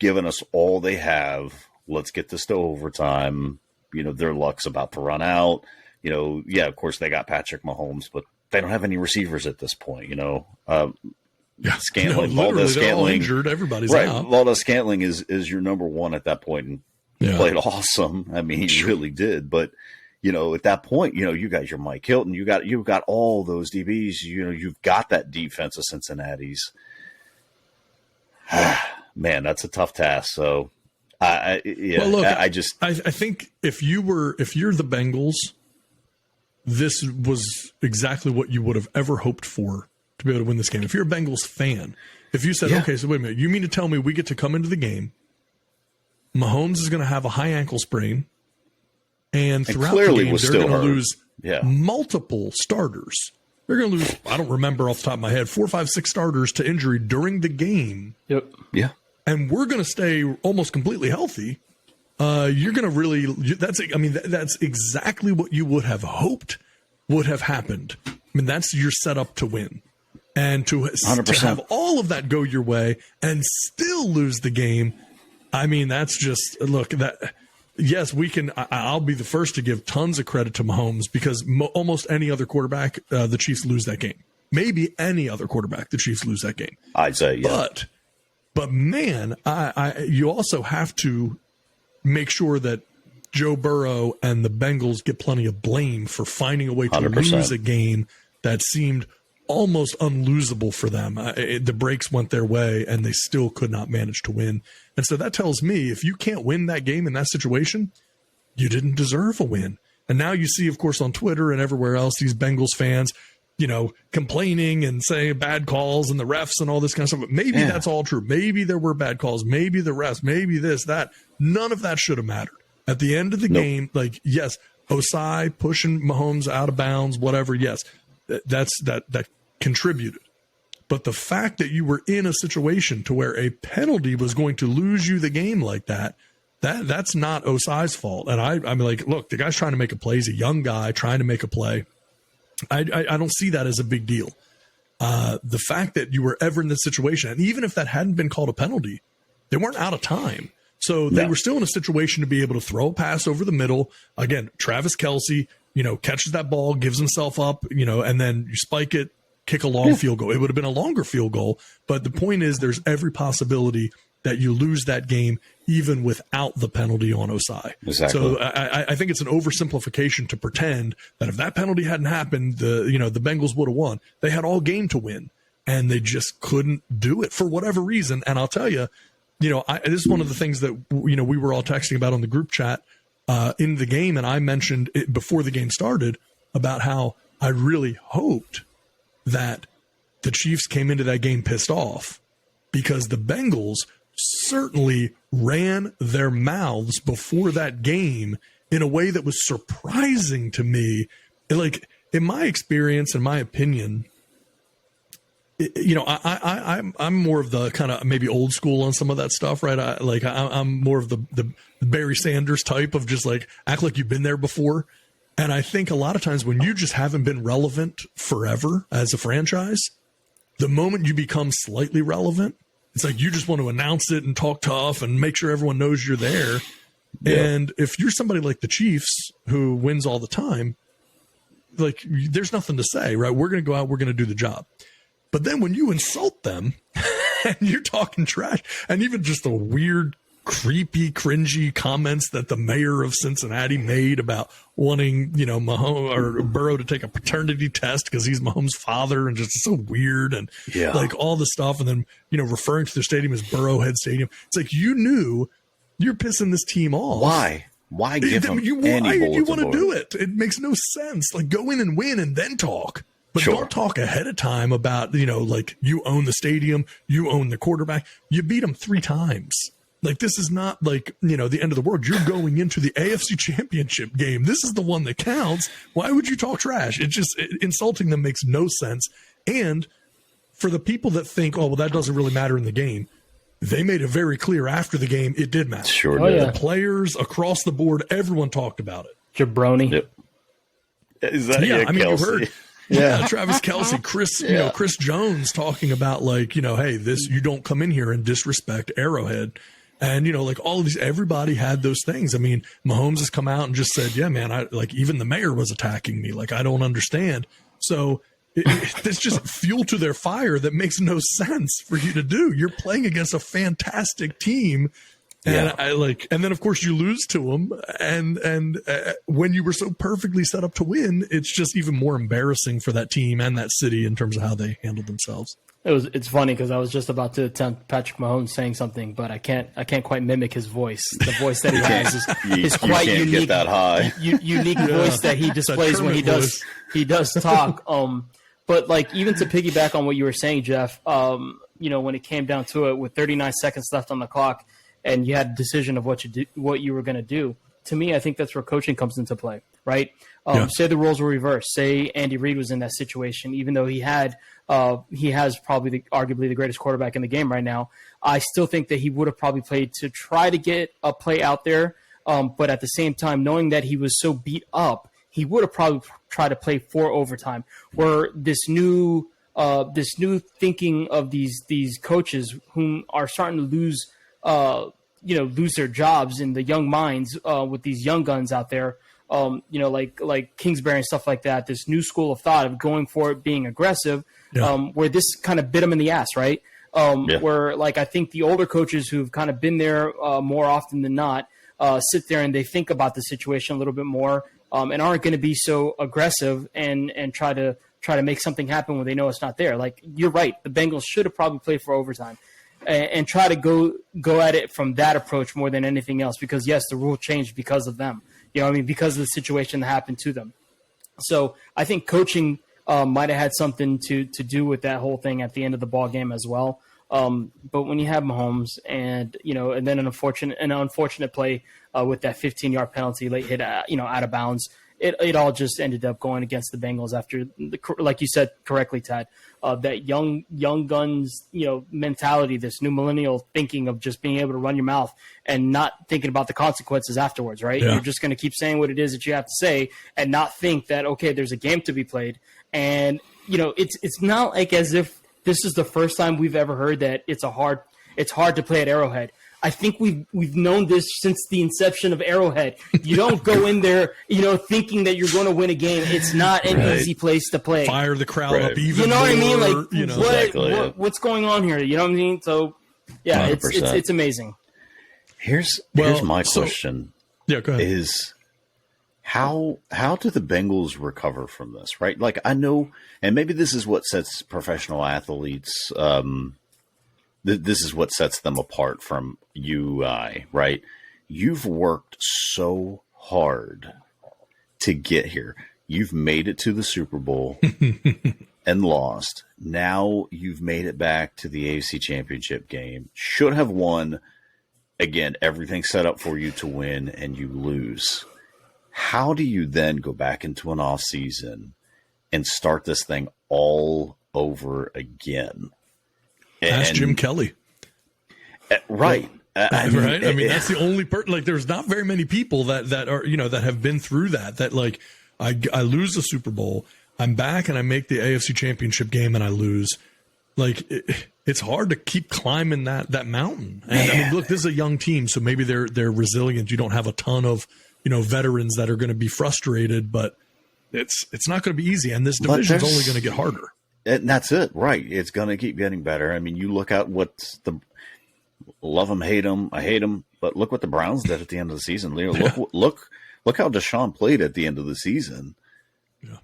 given us all they have. Let's get this to overtime. You know, their luck's about to run out. You know, yeah, of course they got Patrick Mahomes, but they don't have any receivers at this point, you know. Scantling, Valdez Scantling, injured, everybody's right. out. Valdez Scantling is your number one at that point, and he played awesome. I mean, he really did. But you know, at that point, you know, you got your Mike Hilton, you've got all those DBs. You know, you've got that defense of Cincinnati's. man, that's a tough task. So, I think if you're the Bengals, this was exactly what you would have ever hoped for to be able to win this game. If you're a Bengals fan, if you said, okay, so wait a minute, you mean to tell me we get to come into the game, Mahomes is going to have a high ankle sprain, and throughout the game, they're going to lose multiple starters. They're going to lose, I don't remember off the top of my head, 4, 5, 6 starters to injury during the game. Yep. Yeah. And we're going to stay almost completely healthy. You're going to really, that's exactly what you would have hoped would have happened. I mean, that's your setup to win. And to have all of that go your way and still lose the game, I mean, that's just, look, that, yes, we can, I'll be the first to give tons of credit to Mahomes because almost any other quarterback, the Chiefs lose that game. Maybe any other quarterback, the Chiefs lose that game. I'd say, yeah. But man, you also have to make sure that Joe Burrow and the Bengals get plenty of blame for finding a way to 100%. lose a game that seemed almost unlosable for them. The breaks went their way, and they still could not manage to win. And so that tells me if you can't win that game in that situation, you didn't deserve a win. And now you see, of course, on Twitter and everywhere else, these Bengals fans, complaining and saying bad calls and the refs and all this kind of stuff. But maybe that's all true. Maybe there were bad calls. Maybe the refs. Maybe this, that. None of that should have mattered. At the end of the game, yes, Osai pushing Mahomes out of bounds, whatever, yes, that contributed. But the fact that you were in a situation to where a penalty was going to lose you the game like that's not Osai's fault. And I'm like, look, the guy's trying to make a play. He's a young guy trying to make a play. I don't see that as a big deal. The fact that you were ever in this situation, and even if that hadn't been called a penalty, they weren't out of time. So they were still in a situation to be able to throw a pass over the middle. Again, Travis Kelce, catches that ball, gives himself up, and then you spike it, kick a long field goal. It would have been a longer field goal. But the point is there's every possibility that you lose that game even without the penalty on Osai. Exactly. So I think it's an oversimplification to pretend that if that penalty hadn't happened, the Bengals would have won. They had all game to win, and they just couldn't do it for whatever reason. And I'll tell you, this is one of the things that we were all texting about on the group chat in the game, and I mentioned it before the game started about how I really hoped that the Chiefs came into that game pissed off because the Bengals certainly ran their mouths before that game in a way that was surprising to me. Like, in my experience, in my opinion, I'm more of the kind of maybe old school on some of that stuff, right? I'm more of the Barry Sanders type of just like act like you've been there before. And I think a lot of times when you just haven't been relevant forever as a franchise, the moment you become slightly relevant, it's like you just want to announce it and talk tough and make sure everyone knows you're there. Yeah. And if you're somebody like the Chiefs who wins all the time, like there's nothing to say, right? We're going to go out, we're going to do the job. But then when you insult them and you're talking trash and even just the weird, creepy, cringy comments that the mayor of Cincinnati made about wanting, Mahomes or Burrow to take a paternity test because he's Mahomes' father and just so weird and like all the stuff. And then, referring to the stadium as Burrowhead Stadium. It's like, you knew you're pissing this team off. Why? Why give them you want to do it? It makes no sense. Like, go in and win and then talk. But don't talk ahead of time about, like you own the stadium, you own the quarterback. You beat them 3 times. Like, this is not like, the end of the world. You're going into the AFC Championship game. This is the one that counts. Why would you talk trash? Insulting them makes no sense. And for the people that think, oh, well, that doesn't really matter in the game, they made it very clear after the game it did matter. Sure did. The players across the board, everyone talked about it. Jabroni. Yep. Is that you Kelsey? heard. Yeah, Travis Kelce, Chris Jones talking about like, hey, you don't come in here and disrespect Arrowhead. And, like all of these, everybody had those things. I mean, Mahomes has come out and just said, yeah, man, even the mayor was attacking me. Like, I don't understand. So it's just fuel to their fire that makes no sense for you to do. You're playing against a fantastic team. And and then of course you lose to them. And when you were so perfectly set up to win, it's just even more embarrassing for that team and that city in terms of how they handled themselves. It's funny because I was just about to attempt Patrick Mahomes saying something, but I can't quite mimic his voice. The voice that he has is quite you can't unique. Get that high. Unique voice that he displays when he does talk. But like, even to piggyback on what you were saying, Jeff, when it came down to it, with 39 seconds left on the clock, and you had a decision of what you were going to do. To me, I think that's where coaching comes into play, right? Say the roles were reversed. Say Andy Reid was in that situation, even though he has probably arguably the greatest quarterback in the game right now. I still think that he would have probably played to try to get a play out there, but at the same time, knowing that he was so beat up, he would have probably tried to play for overtime. Where this new thinking of these coaches whom are starting to lose their jobs in the young minds with these young guns out there, like Kingsbury and stuff like that. This new school of thought of going for it, being aggressive, where this kind of bit them in the ass, right? Where like I think the older coaches who've kind of been there more often than not sit there and they think about the situation a little bit more and aren't going to be so aggressive and try to make something happen when they know it's not there. Like, you're right, the Bengals should have probably played for overtime. And try to go at it from that approach more than anything else, because yes, the rule changed because of them. Because of the situation that happened to them. So I think coaching might have had something to do with that whole thing at the end of the ball game as well. But when you have Mahomes and then an unfortunate play with that 15-yard penalty, late hit, out of bounds, it all just ended up going against the Bengals after, like you said correctly, Tad, that young guns, mentality, this new millennial thinking of just being able to run your mouth and not thinking about the consequences afterwards, right? Yeah. You're just going to keep saying what it is that you have to say and not think that, okay, there's a game to be played. And, it's not like as if this is the first time we've ever heard that it's hard to play at Arrowhead. I think we've known this since the inception of Arrowhead. You don't go in there, thinking that you're going to win a game. It's not an easy place to play. Fire the crowd up even more. You know more, what I mean? Like, what's going on here? You know what I mean? So, yeah, 100%. it's amazing. Here's my question. Yeah, go ahead. Is how do the Bengals recover from this? Right? Like, I know, and maybe this is what sets professional athletes. This is what sets them apart from you, right? You've worked so hard to get here. You've made it to the Super Bowl and lost. Now you've made it back to the AFC Championship game. Should have won. Again, everything set up for you to win, and you lose. How do you then go back into an off season and start this thing all over again? Ask Jim Kelly. Right. Right. I mean, that's the only person. Like, there's not very many people that are, that have been through that like, I lose the Super Bowl, I'm back and I make the AFC Championship game and I lose. Like, it's hard to keep climbing that mountain. And I mean, look, this is a young team, so maybe they're resilient. You don't have a ton of, veterans that are going to be frustrated, but it's not going to be easy. And this division's only going to get harder. And that's it, right? It's going to keep getting better. I mean, you look at what's love them, hate them. I hate them, but look what the Browns did at the end of the season. Look how Deshaun played at the end of the season. Yeah,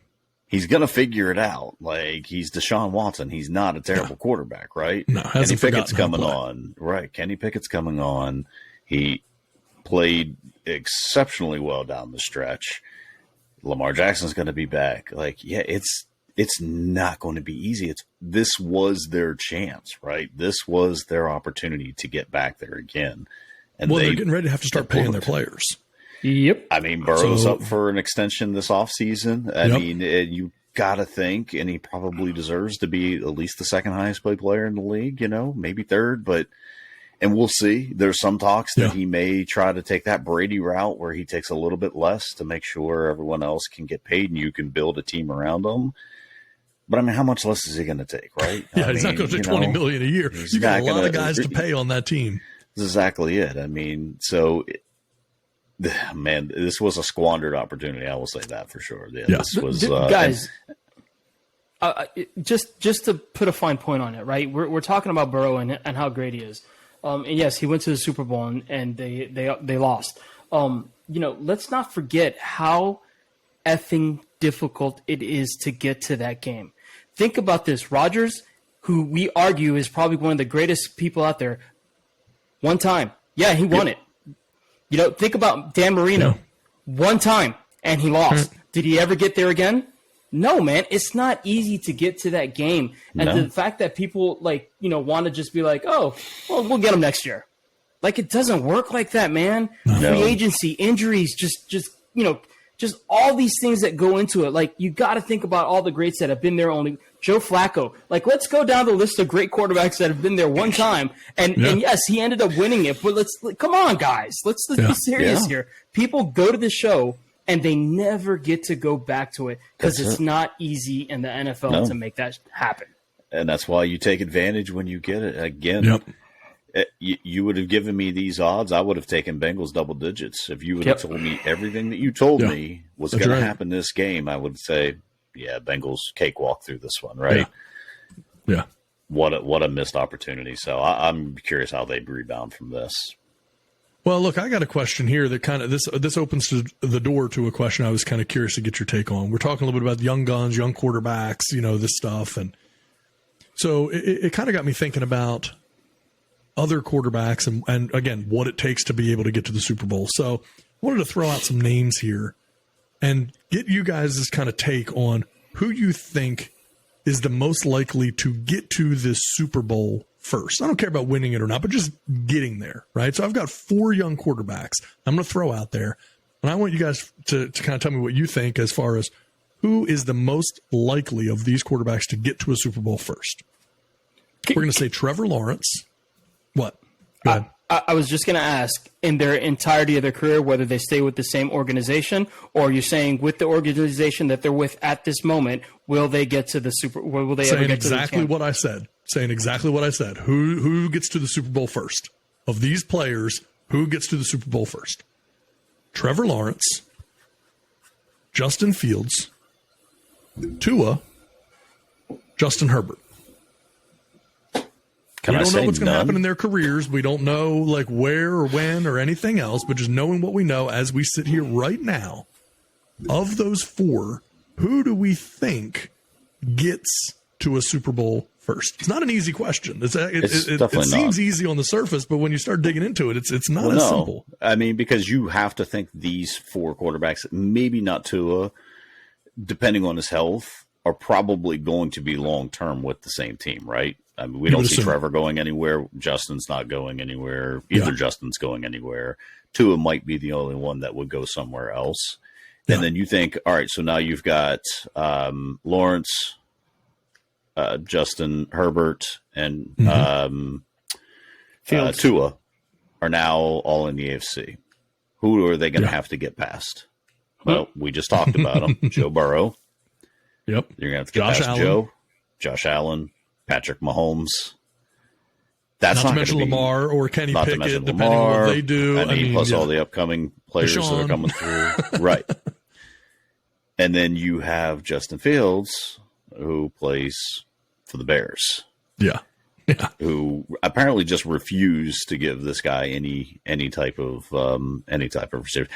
he's going to figure it out. Like, he's Deshaun Watson. He's not a terrible quarterback, right? No, Kenny Pickett's coming on, right? Kenny Pickett's coming on. He played exceptionally well down the stretch. Lamar Jackson's going to be back. Like, yeah, it's not going to be easy. This was their chance, right? This was their opportunity to get back there again. And they're getting ready to have to start paying their players. Yep. I mean, Burrow's up for an extension this offseason. I mean, you got to think, and he probably deserves to be at least the second highest paid player in the league, maybe third, and we'll see. There's some talks that he may try to take that Brady route where he takes a little bit less to make sure everyone else can get paid and you can build a team around them. But I mean, how much less is he going to take, right? He's not going to take $20 million a year. You got a lot of guys to pay on that team. That's exactly it. I mean, so man, this was a squandered opportunity. I will say that for sure. Yeah. This was guys. Just to put a fine point on it, right? We're talking about Burrow and how great he is. And yes, he went to the Super Bowl and they lost. Let's not forget how effing difficult it is to get to that game. Think about this. Rodgers who we argue is probably one of the greatest people out there, one time. Yeah, he won it. You know, think about Dan Marino. One time, and he lost. Did he ever get there again? No, man. It's not easy to get to that game. And the fact that people, like, you know, want to just be like, oh, well, we'll get him next year. Like, it doesn't work like that, man. No. Free agency, injuries, just you know, just all these things that go into it. Like, you got to think about all the greats that have been there. Only Joe Flacco. Like, let's go down the list of great quarterbacks that have been there one time. And yes, he ended up winning it. But come on, guys. Let's be serious here. People go to the show and they never get to go back to it because it's not easy in the NFL to make that happen. And that's why you take advantage when you get it. Again, you would have given me these odds. I would have taken Bengals double digits. If you would have told me everything that you told me was going to happen this game, I would say, yeah, Bengals cakewalk through this one, right? Yeah. What a missed opportunity. So I'm curious how they rebound from this. Well, look, I got a question here that kind of this opens to the door to a question I was kind of curious to get your take on. We're talking a little bit about young guns, young quarterbacks, you know, this stuff. And so it kind of got me thinking about other quarterbacks and again, what it takes to be able to get to the Super Bowl. So I wanted to throw out some names here and get you guys' kind of take on who you think is the most likely to get to this Super Bowl first. I don't care about winning it or not, but just getting there, right? So I've got 4 young quarterbacks I'm going to throw out there, and I want you guys to kind of tell me what you think as far as who is the most likely of these quarterbacks to get to a Super Bowl first. We're going to say Trevor Lawrence. What? Go ahead. I was just going to ask, in their entirety of their career, whether they stay with the same organization, or you're saying with the organization that they're with at this moment, will they get to the Super? Will they ever get to the exactly what I said? Saying exactly what I said. Who gets to the Super Bowl first? Of these players, who gets to the Super Bowl first? Trevor Lawrence, Justin Fields, Tua, Justin Herbert. We don't know what's going to happen in their careers. We don't know like where or when or anything else, but just knowing what we know as we sit here right now, of those 4, who do we think gets to a Super Bowl first? It's not an easy question. It seems easy on the surface, but when you start digging into it, it's not as simple. I mean, because you have to think these 4 quarterbacks, maybe not Tua, depending on his health, are probably going to be long-term with the same team, right? I mean, we don't see Trevor going anywhere. Justin's not going anywhere. Either Justin's going anywhere. Tua might be the only one that would go somewhere else. And then you think, all right, so now you've got Lawrence, Justin Herbert, and Tua are now all in the AFC. Who are they going to have to get past? Well, we just talked about them. Joe Burrow. Yep. You're going to have to get past Josh Allen, Patrick Mahomes. That's not to mention Lamar or Kenny Pickett, depending on what they do. I mean, plus all the upcoming players that are coming through. Right. And then you have Justin Fields, who plays for the Bears. Yeah. Who apparently just refused to give this guy any type of receiver.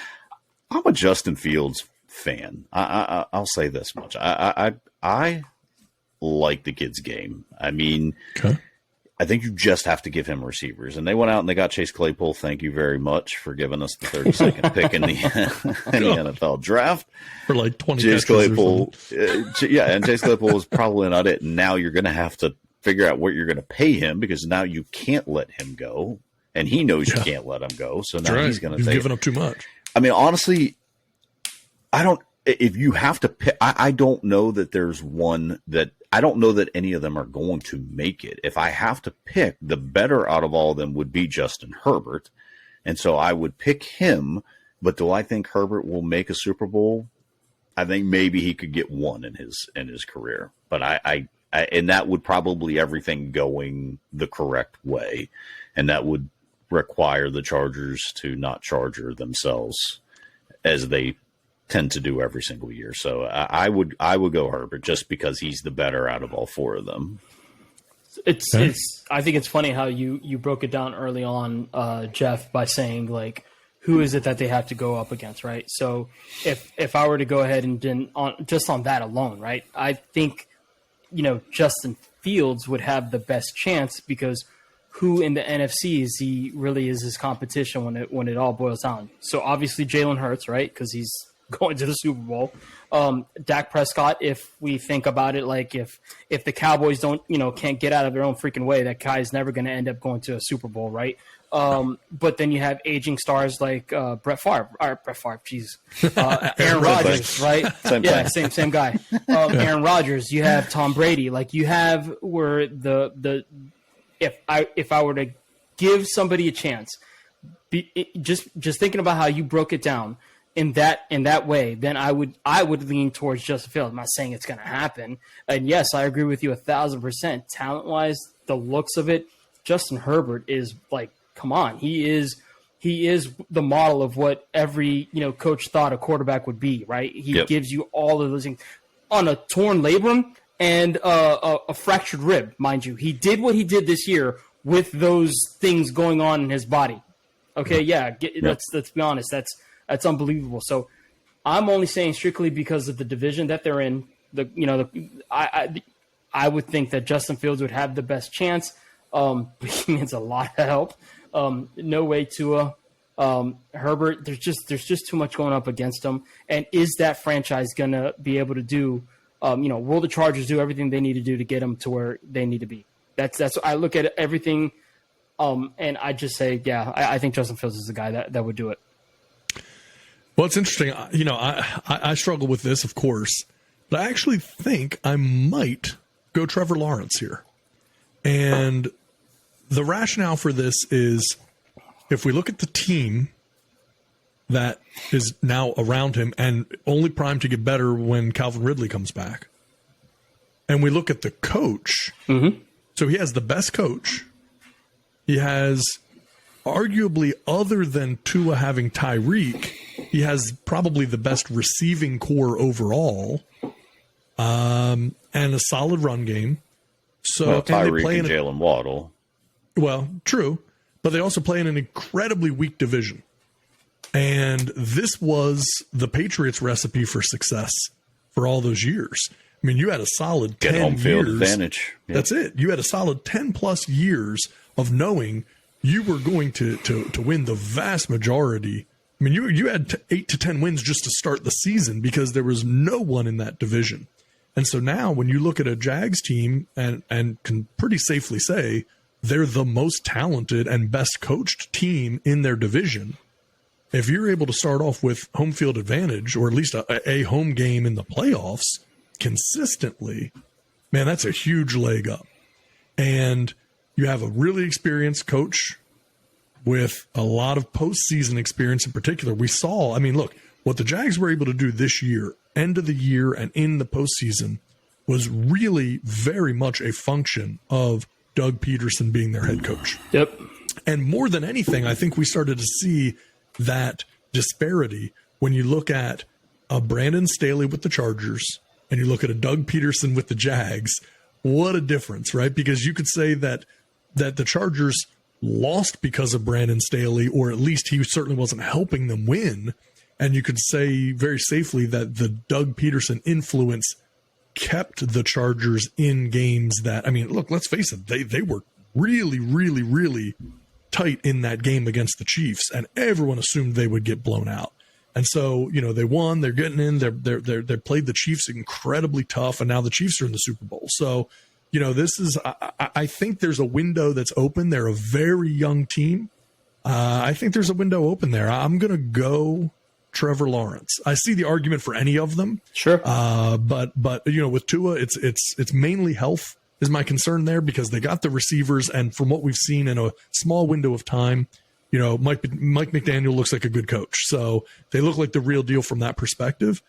I'm a Justin Fields fan. I'll say this much. I like the kid's game. I mean, I think you just have to give him receivers. And they went out and they got Chase Claypool. Thank you very much for giving us the 32nd pick in the NFL draft. For like 20 Chase Claypool. And Chase Claypool was probably not it. And now you're going to have to figure out what you're going to pay him because now you can't let him go. And he knows you can't let him go. So now he's going to take giving up too much. I mean, honestly, if you have to pick, I don't know that there's one that I don't know that any of them are going to make it. If I have to pick, the better out of all of them would be Justin Herbert. And so I would pick him. But do I think Herbert will make a Super Bowl? I think maybe he could get one in his career. But I and that would probably everything going the correct way. And that would require the Chargers to not charger themselves as they tend to do every single year. So I would go Herbert just because he's the better out of all 4 of them. It's I think it's funny how you broke it down early on, Jeff, by saying like, who is it that they have to go up against, right? So if I were to go ahead and just on that alone, right, I think, Justin Fields would have the best chance because who in the NFC is he really is his competition when it all boils down. So obviously Jalen Hurts, right? Because he's going to the Super Bowl. Dak Prescott, if we think about it, like if the Cowboys can't get out of their own freaking way, that guy's never going to end up going to a Super Bowl, right? But then you have aging stars like Brett Favre, jeez, Aaron Rodgers, right? Same guy. Aaron Rodgers. You have Tom Brady. Like you have where if I were to give somebody a chance, just thinking about how you broke it down in that way, then I would lean towards Justin Fields. I'm not saying it's going to happen, and yes, I agree with you 1,000%. Talent wise, the looks of it, Justin Herbert is like. Come on, he is the model of what every coach thought a quarterback would be, right? He gives you all of those things on a torn labrum and a fractured rib, mind you. He did what he did this year with those things going on in his body. Okay, let's be honest, that's unbelievable. So I'm only saying strictly because of the division that they're in. I would think that Justin Fields would have the best chance. But he needs a lot of help. No way Tua. Herbert, there's just too much going up against him. And is that franchise going to be able to do, will the Chargers do everything they need to do to get them to where they need to be? That's I look at everything, and I just say, I think Justin Fields is the guy that would do it. Well, it's interesting. I struggle with this, of course, but I actually think I might go Trevor Lawrence here. And the rationale for this is if we look at the team that is now around him and only primed to get better when Calvin Ridley comes back, and we look at the coach, so he has the best coach. He has arguably, other than Tua having Tyreek, he has probably the best receiving core overall, and a solid run game. So Tyreek and Jalen Waddle. Well, true, but they also play in an incredibly weak division. And this was the Patriots' recipe for success for all those years. I mean, you had a solid 10 home field years. Advantage. Yep. That's it. You had a solid 10-plus years of knowing you were going to win the vast majority. I mean, you had 8 to 10 wins just to start the season because there was no one in that division. And so now when you look at a Jags team and can pretty safely say they're the most talented and best coached team in their division, if you're able to start off with home field advantage or at least a home game in the playoffs consistently, man, that's a huge leg up. And you have a really experienced coach with a lot of postseason experience in particular. We saw, I mean, look, what the Jags were able to do this year, end of the year and in the postseason, was really very much a function of Doug Peterson being their head coach. Yep. And more than anything, I think we started to see that disparity when you look at a Brandon Staley with the Chargers and you look at a Doug Peterson with the Jags. What a difference, right? Because you could say that the Chargers lost because of Brandon Staley, or at least he certainly wasn't helping them win. And you could say very safely that the Doug Peterson influence kept the Chargers in games that, I mean, look, let's face it, they were really, really, really tight in that game against the Chiefs, and everyone assumed they would get blown out. And so, they won, they're getting in, they played the Chiefs incredibly tough, and now the Chiefs are in the Super Bowl. So, this is, I think there's a window that's open. They're a very young team. I think there's a window open there. I'm going to go Trevor Lawrence. I see the argument for any of them. Sure. But with Tua, it's mainly health is my concern there, because they got the receivers, and from what we've seen in a small window of time, Mike McDaniel looks like a good coach. So they look like the real deal from that perspective,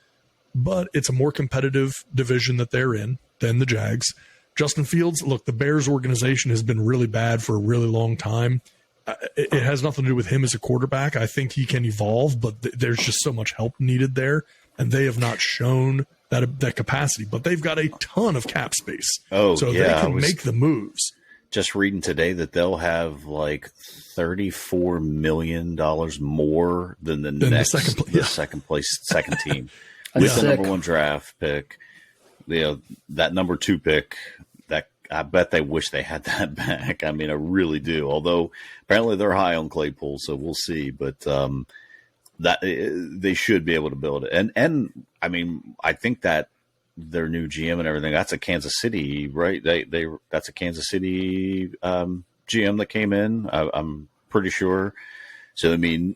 but it's a more competitive division that they're in than the Jags. Justin Fields, look, the Bears organization has been really bad for a really long time. It has nothing to do with him as a quarterback. I think he can evolve, but there's just so much help needed there, and they have not shown that capacity. But they've got a ton of cap space, so they can make the moves. Just reading today that they'll have like $34 million more than the second team with the number one draft pick. That number 2 pick. I bet they wish they had that back. I mean, I really do. Although apparently they're high on Claypool, so we'll see. But that they should be able to build it. And I mean, I think that their new GM and everything, that's a Kansas City, right? That's a Kansas City GM that came in. I'm pretty sure. So I mean,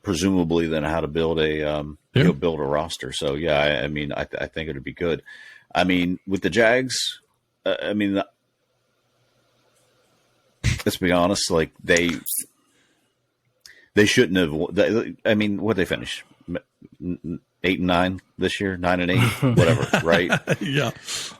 presumably then how to build a build a roster. So yeah, I mean, I think it'd be good. I mean, with the Jags, I mean, let's be honest, like they shouldn't have. I mean, what they finish 8-9 this year, 9-8, whatever, right? Yeah,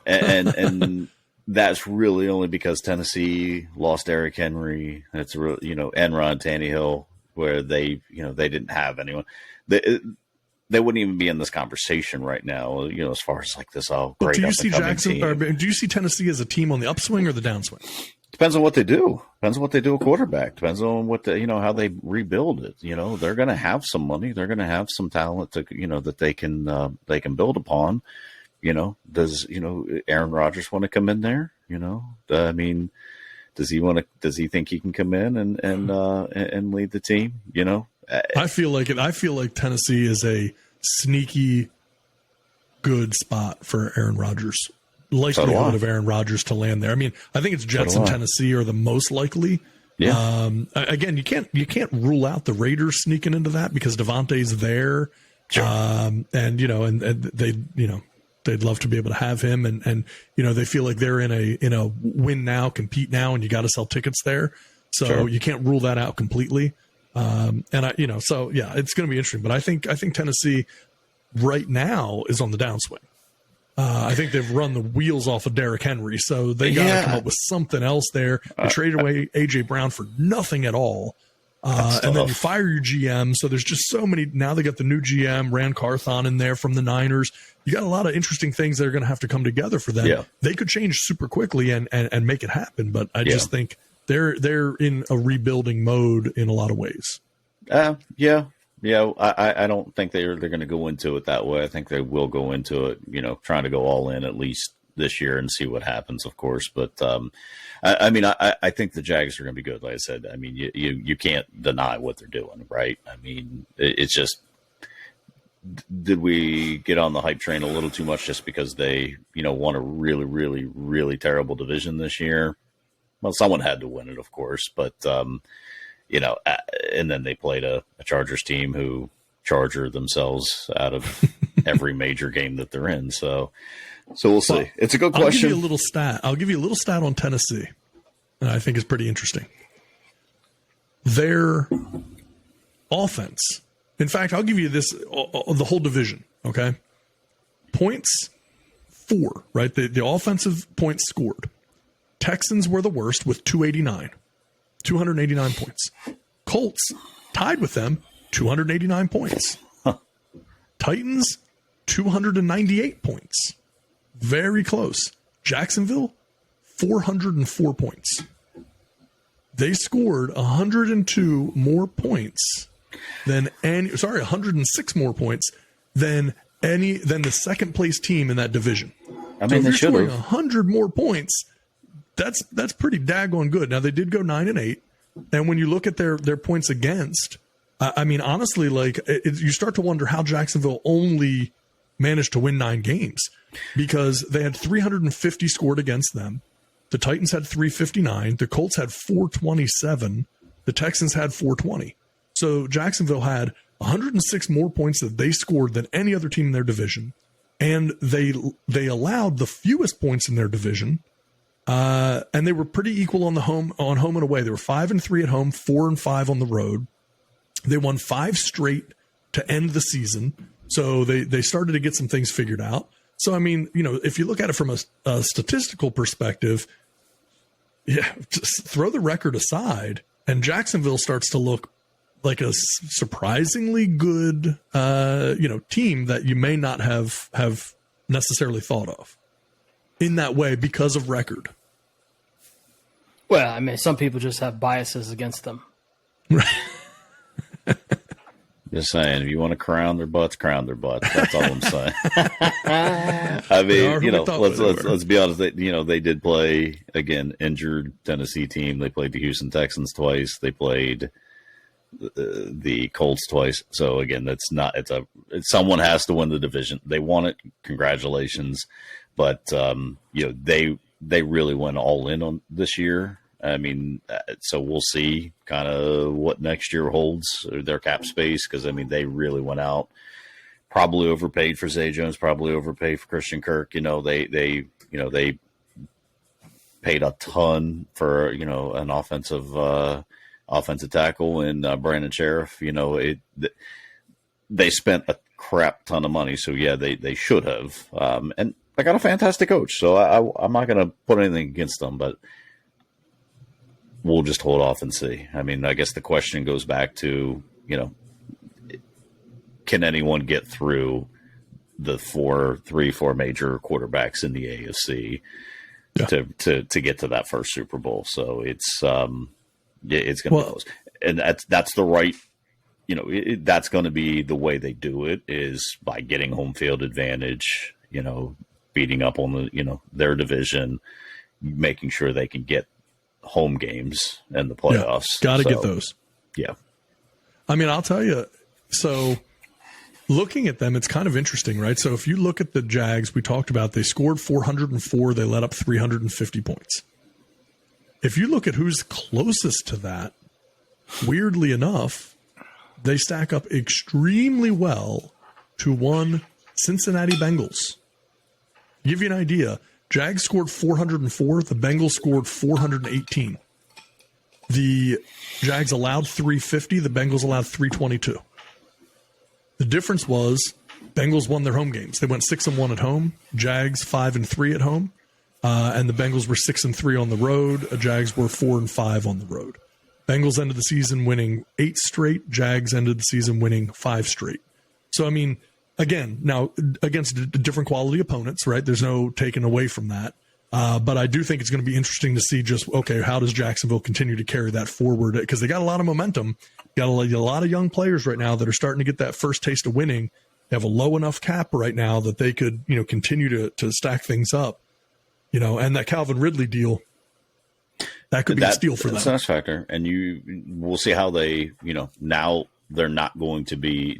and that's really only because Tennessee lost Derrick Henry. It's and Ron Tannehill, where they didn't have anyone. They wouldn't even be in this conversation right now, as far as like this. Oh, great! Do you see do you see Tennessee as a team on the upswing or the downswing? Depends on what they do. Depends on what they do at quarterback. Depends on what how they rebuild it. They're going to have some money. They're going to have some talent to that they can build upon. Does Aaron Rodgers want to come in there? I mean, does he think he can come in and lead the team? I feel like it. I feel like Tennessee is a sneaky good spot for Aaron Rodgers. Likelihood of Aaron Rodgers to land there. I mean, I think it's Jets and Tennessee are the most likely. Yeah. Again, you can't rule out the Raiders sneaking into that because Devontae's there. Sure. And they'd love to be able to have him, and they feel like they're in a win now, compete now, and you got to sell tickets there. So you can't rule that out completely. So yeah, it's going to be interesting. But I think Tennessee right now is on the downswing. I think they've run the wheels off of Derrick Henry, so they got to come up with something else there. They traded away A.J. Brown for nothing at all. And then you fire your GM. So there's just so many. Now they got the new GM, Rand Carthon, in there from the Niners. You got a lot of interesting things that are going to have to come together for them. Yeah. They could change super quickly and make it happen. But I just think they're in a rebuilding mode in a lot of ways. I don't think they're going to go into it that way. I think they will go into it, trying to go all in at least this year and see what happens, of course. But I think the Jags are going to be good. Like I said, I mean, you can't deny what they're doing, right? I mean, it's just, did we get on the hype train a little too much just because they, won a really, really, really terrible division this year? Well, someone had to win it, of course, but and then they played a Chargers team who charger themselves out of every major game that they're in. So we'll see. Well, it's a good question. I'll give you a little stat on Tennessee, and I think it's pretty interesting. Their offense. In fact, I'll give you this, the whole division, okay? Points, 4, right? The offensive points scored. Texans were the worst with 289 points. Colts tied with them, 289 points. Titans, 298 points. Very close. Jacksonville, 404 points. They scored 102 more points than 106 more points than the second place team in that division. I mean, so if you're scoring 100 more points, that's pretty daggone good. Now they did go 9-8, and when you look at their points against, I mean, honestly, like you start to wonder how Jacksonville only managed to win 9 games, because they had 350 scored against them. The Titans had 359. The Colts had 427. The Texans had 420. So Jacksonville had 106 more points that they scored than any other team in their division, and they allowed the fewest points in their division. And they were pretty equal on home and away. They were 5-3 at home, 4-5 on the road. They won 5 straight to end the season. So they started to get some things figured out. So, I mean, if you look at it from a statistical perspective, just throw the record aside, and Jacksonville starts to look like a surprisingly good, team that you may not have necessarily thought of in that way because of record. Well, I mean, some people just have biases against them. Just saying, if you want to crown their butts, crown their butts. That's all I'm saying. I mean, let's be honest. They did play, again, injured Tennessee team. They played the Houston Texans twice. They played the Colts twice. So again, someone has to win the division. They won it. Congratulations. But they really went all in on this year. I mean, so we'll see kind of what next year holds, their cap space, because, I mean, they really went out, probably overpaid for Zay Jones, probably overpaid for Christian Kirk. They paid a ton for, an offensive tackle and Brandon Sheriff. They spent a crap ton of money, so yeah, they should have. And they got a fantastic coach, so I'm not going to put anything against them, but we'll just hold off and see. I mean, I guess the question goes back to, can anyone get through the four major quarterbacks in the AFC to get to that first Super Bowl? So it's going to be close. And that's the right, that's going to be the way they do it, is by getting home field advantage, beating up on their division, making sure they can get home games and the playoffs. Got to get those. Yeah. I mean, I'll tell you, so looking at them, it's kind of interesting, right? So if you look at the Jags, we talked about, they scored 404, they let up 350 points. If you look at who's closest to that, weirdly enough, they stack up extremely well to one Cincinnati Bengals. Give you an idea. Jags scored 404. The Bengals scored 418. The Jags allowed 350. The Bengals allowed 322. The difference was Bengals won their home games. They went 6-1 at home. Jags 5-3 at home. And the Bengals were 6-3 on the road. Jags were 4-5 on the road. Bengals ended the season winning 8 straight. Jags ended the season winning 5 straight. So, I mean, again, now against different quality opponents, right? There's no taking away from that. But I do think it's going to be interesting to see just, okay, how does Jacksonville continue to carry that forward? Because they got a lot of momentum. Got a lot of young players right now that are starting to get that first taste of winning. They have a low enough cap right now that they could, continue to stack things up. And that Calvin Ridley deal, that could be a steal for them. That's a factor. And we'll see how they, now they're not going to be,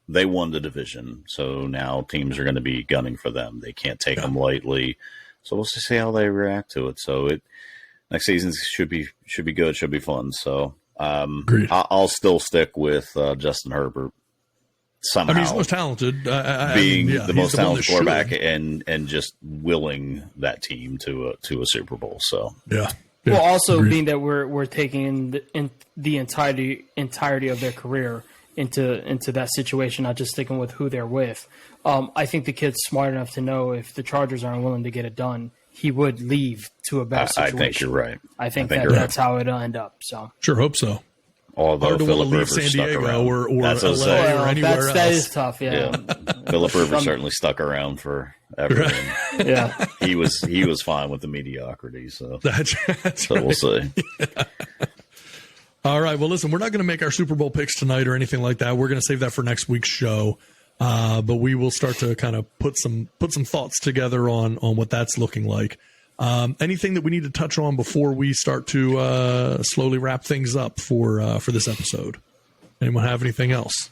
they won the division, so now teams are going to be gunning for them. They can't take them lightly. So we'll see how they react to it. So next season should be good, should be fun. So I'll still stick with Justin Herbert somehow. I mean, he's the most talented, being the most talented quarterback, and just willing that team to a Super Bowl. So yeah. Well, also being that we're taking in the entirety of their career into that situation, not just sticking with who they're with. I think the kid's smart enough to know if the Chargers aren't willing to get it done, he would leave to a better situation. I think you're right. I think that's how it'll end up. So sure, hope so. Although Philip Rivers San Diego or LA or anywhere else. That is tough. Yeah. Philip Rivers certainly stuck around for everything. Yeah, he was fine with the mediocrity. So that's so we'll see. Yeah. All right. Well, listen, we're not going to make our Super Bowl picks tonight or anything like that. We're going to save that for next week's show. But we will start to kind of put some thoughts together on what that's looking like. Anything that we need to touch on before we start to slowly wrap things up for this episode? Anyone have anything else?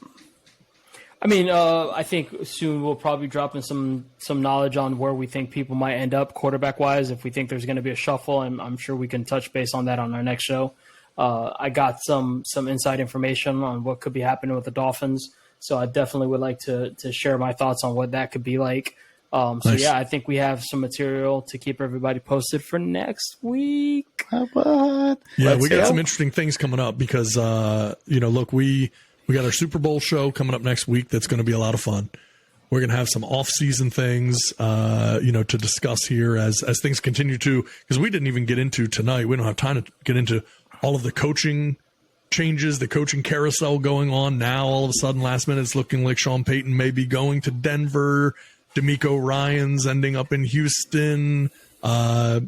I mean, I think soon we'll probably drop in some knowledge on where we think people might end up quarterback wise. If we think there's going to be a shuffle, I'm sure we can touch base on that on our next show. I got some inside information on what could be happening with the Dolphins, so I definitely would like to share my thoughts on what that could be like. Nice. So yeah, I think we have some material to keep everybody posted for next week. Yeah, we got some interesting things coming up because look, we got our Super Bowl show coming up next week. That's going to be a lot of fun. We're going to have some off-season things, to discuss here as things continue to, because we didn't even get into tonight. We don't have time to get into all of the coaching changes, the coaching carousel going on now. All of a sudden, last minute, it's looking like Sean Payton may be going to Denver. D'Amico Ryans ending up in Houston. So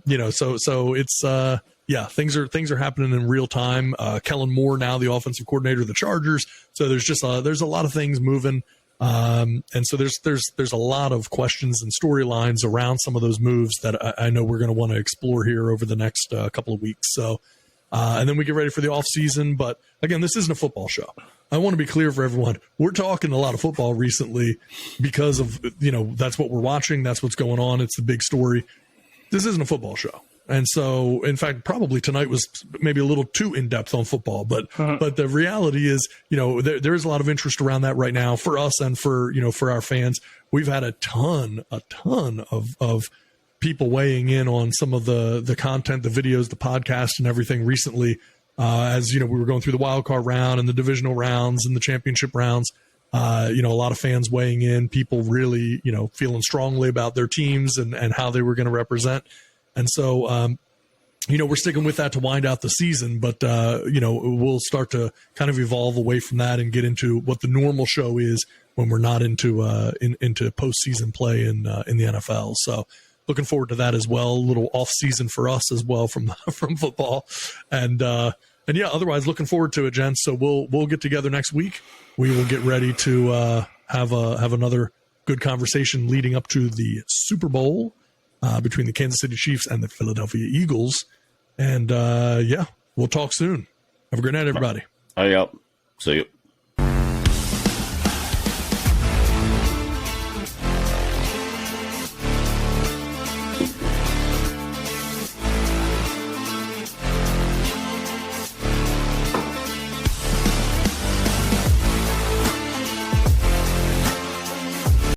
it's yeah, things are happening in real time. Kellen Moore now the offensive coordinator of the Chargers. So there's just there's a lot of things moving. And so there's a lot of questions and storylines around some of those moves that I know we're going to want to explore here over the next couple of weeks. So, and then we get ready for the off season. But again, this isn't a football show. I want to be clear for everyone. We're talking a lot of football recently because of, that's what we're watching. That's what's going on. It's the big story. This isn't a football show. And so, in fact, probably tonight was maybe a little too in-depth on football. But the reality is, there is a lot of interest around that right now for us and for our fans. We've had a ton of people weighing in on some of the content, the videos, the podcast, and everything recently. As we were going through the wild card round and the divisional rounds and the championship rounds, a lot of fans weighing in, people really, feeling strongly about their teams and how they were going to represent. And so, we're sticking with that to wind out the season, but, we'll start to kind of evolve away from that and get into what the normal show is when we're not into postseason play in the NFL. So looking forward to that as well. A little off season for us as well from football. And yeah, otherwise looking forward to it, gents. So we'll get together next week. We will get ready to have another good conversation leading up to the Super Bowl between the Kansas City Chiefs and the Philadelphia Eagles. And we'll talk soon. Have a great night, everybody. Yep. See you.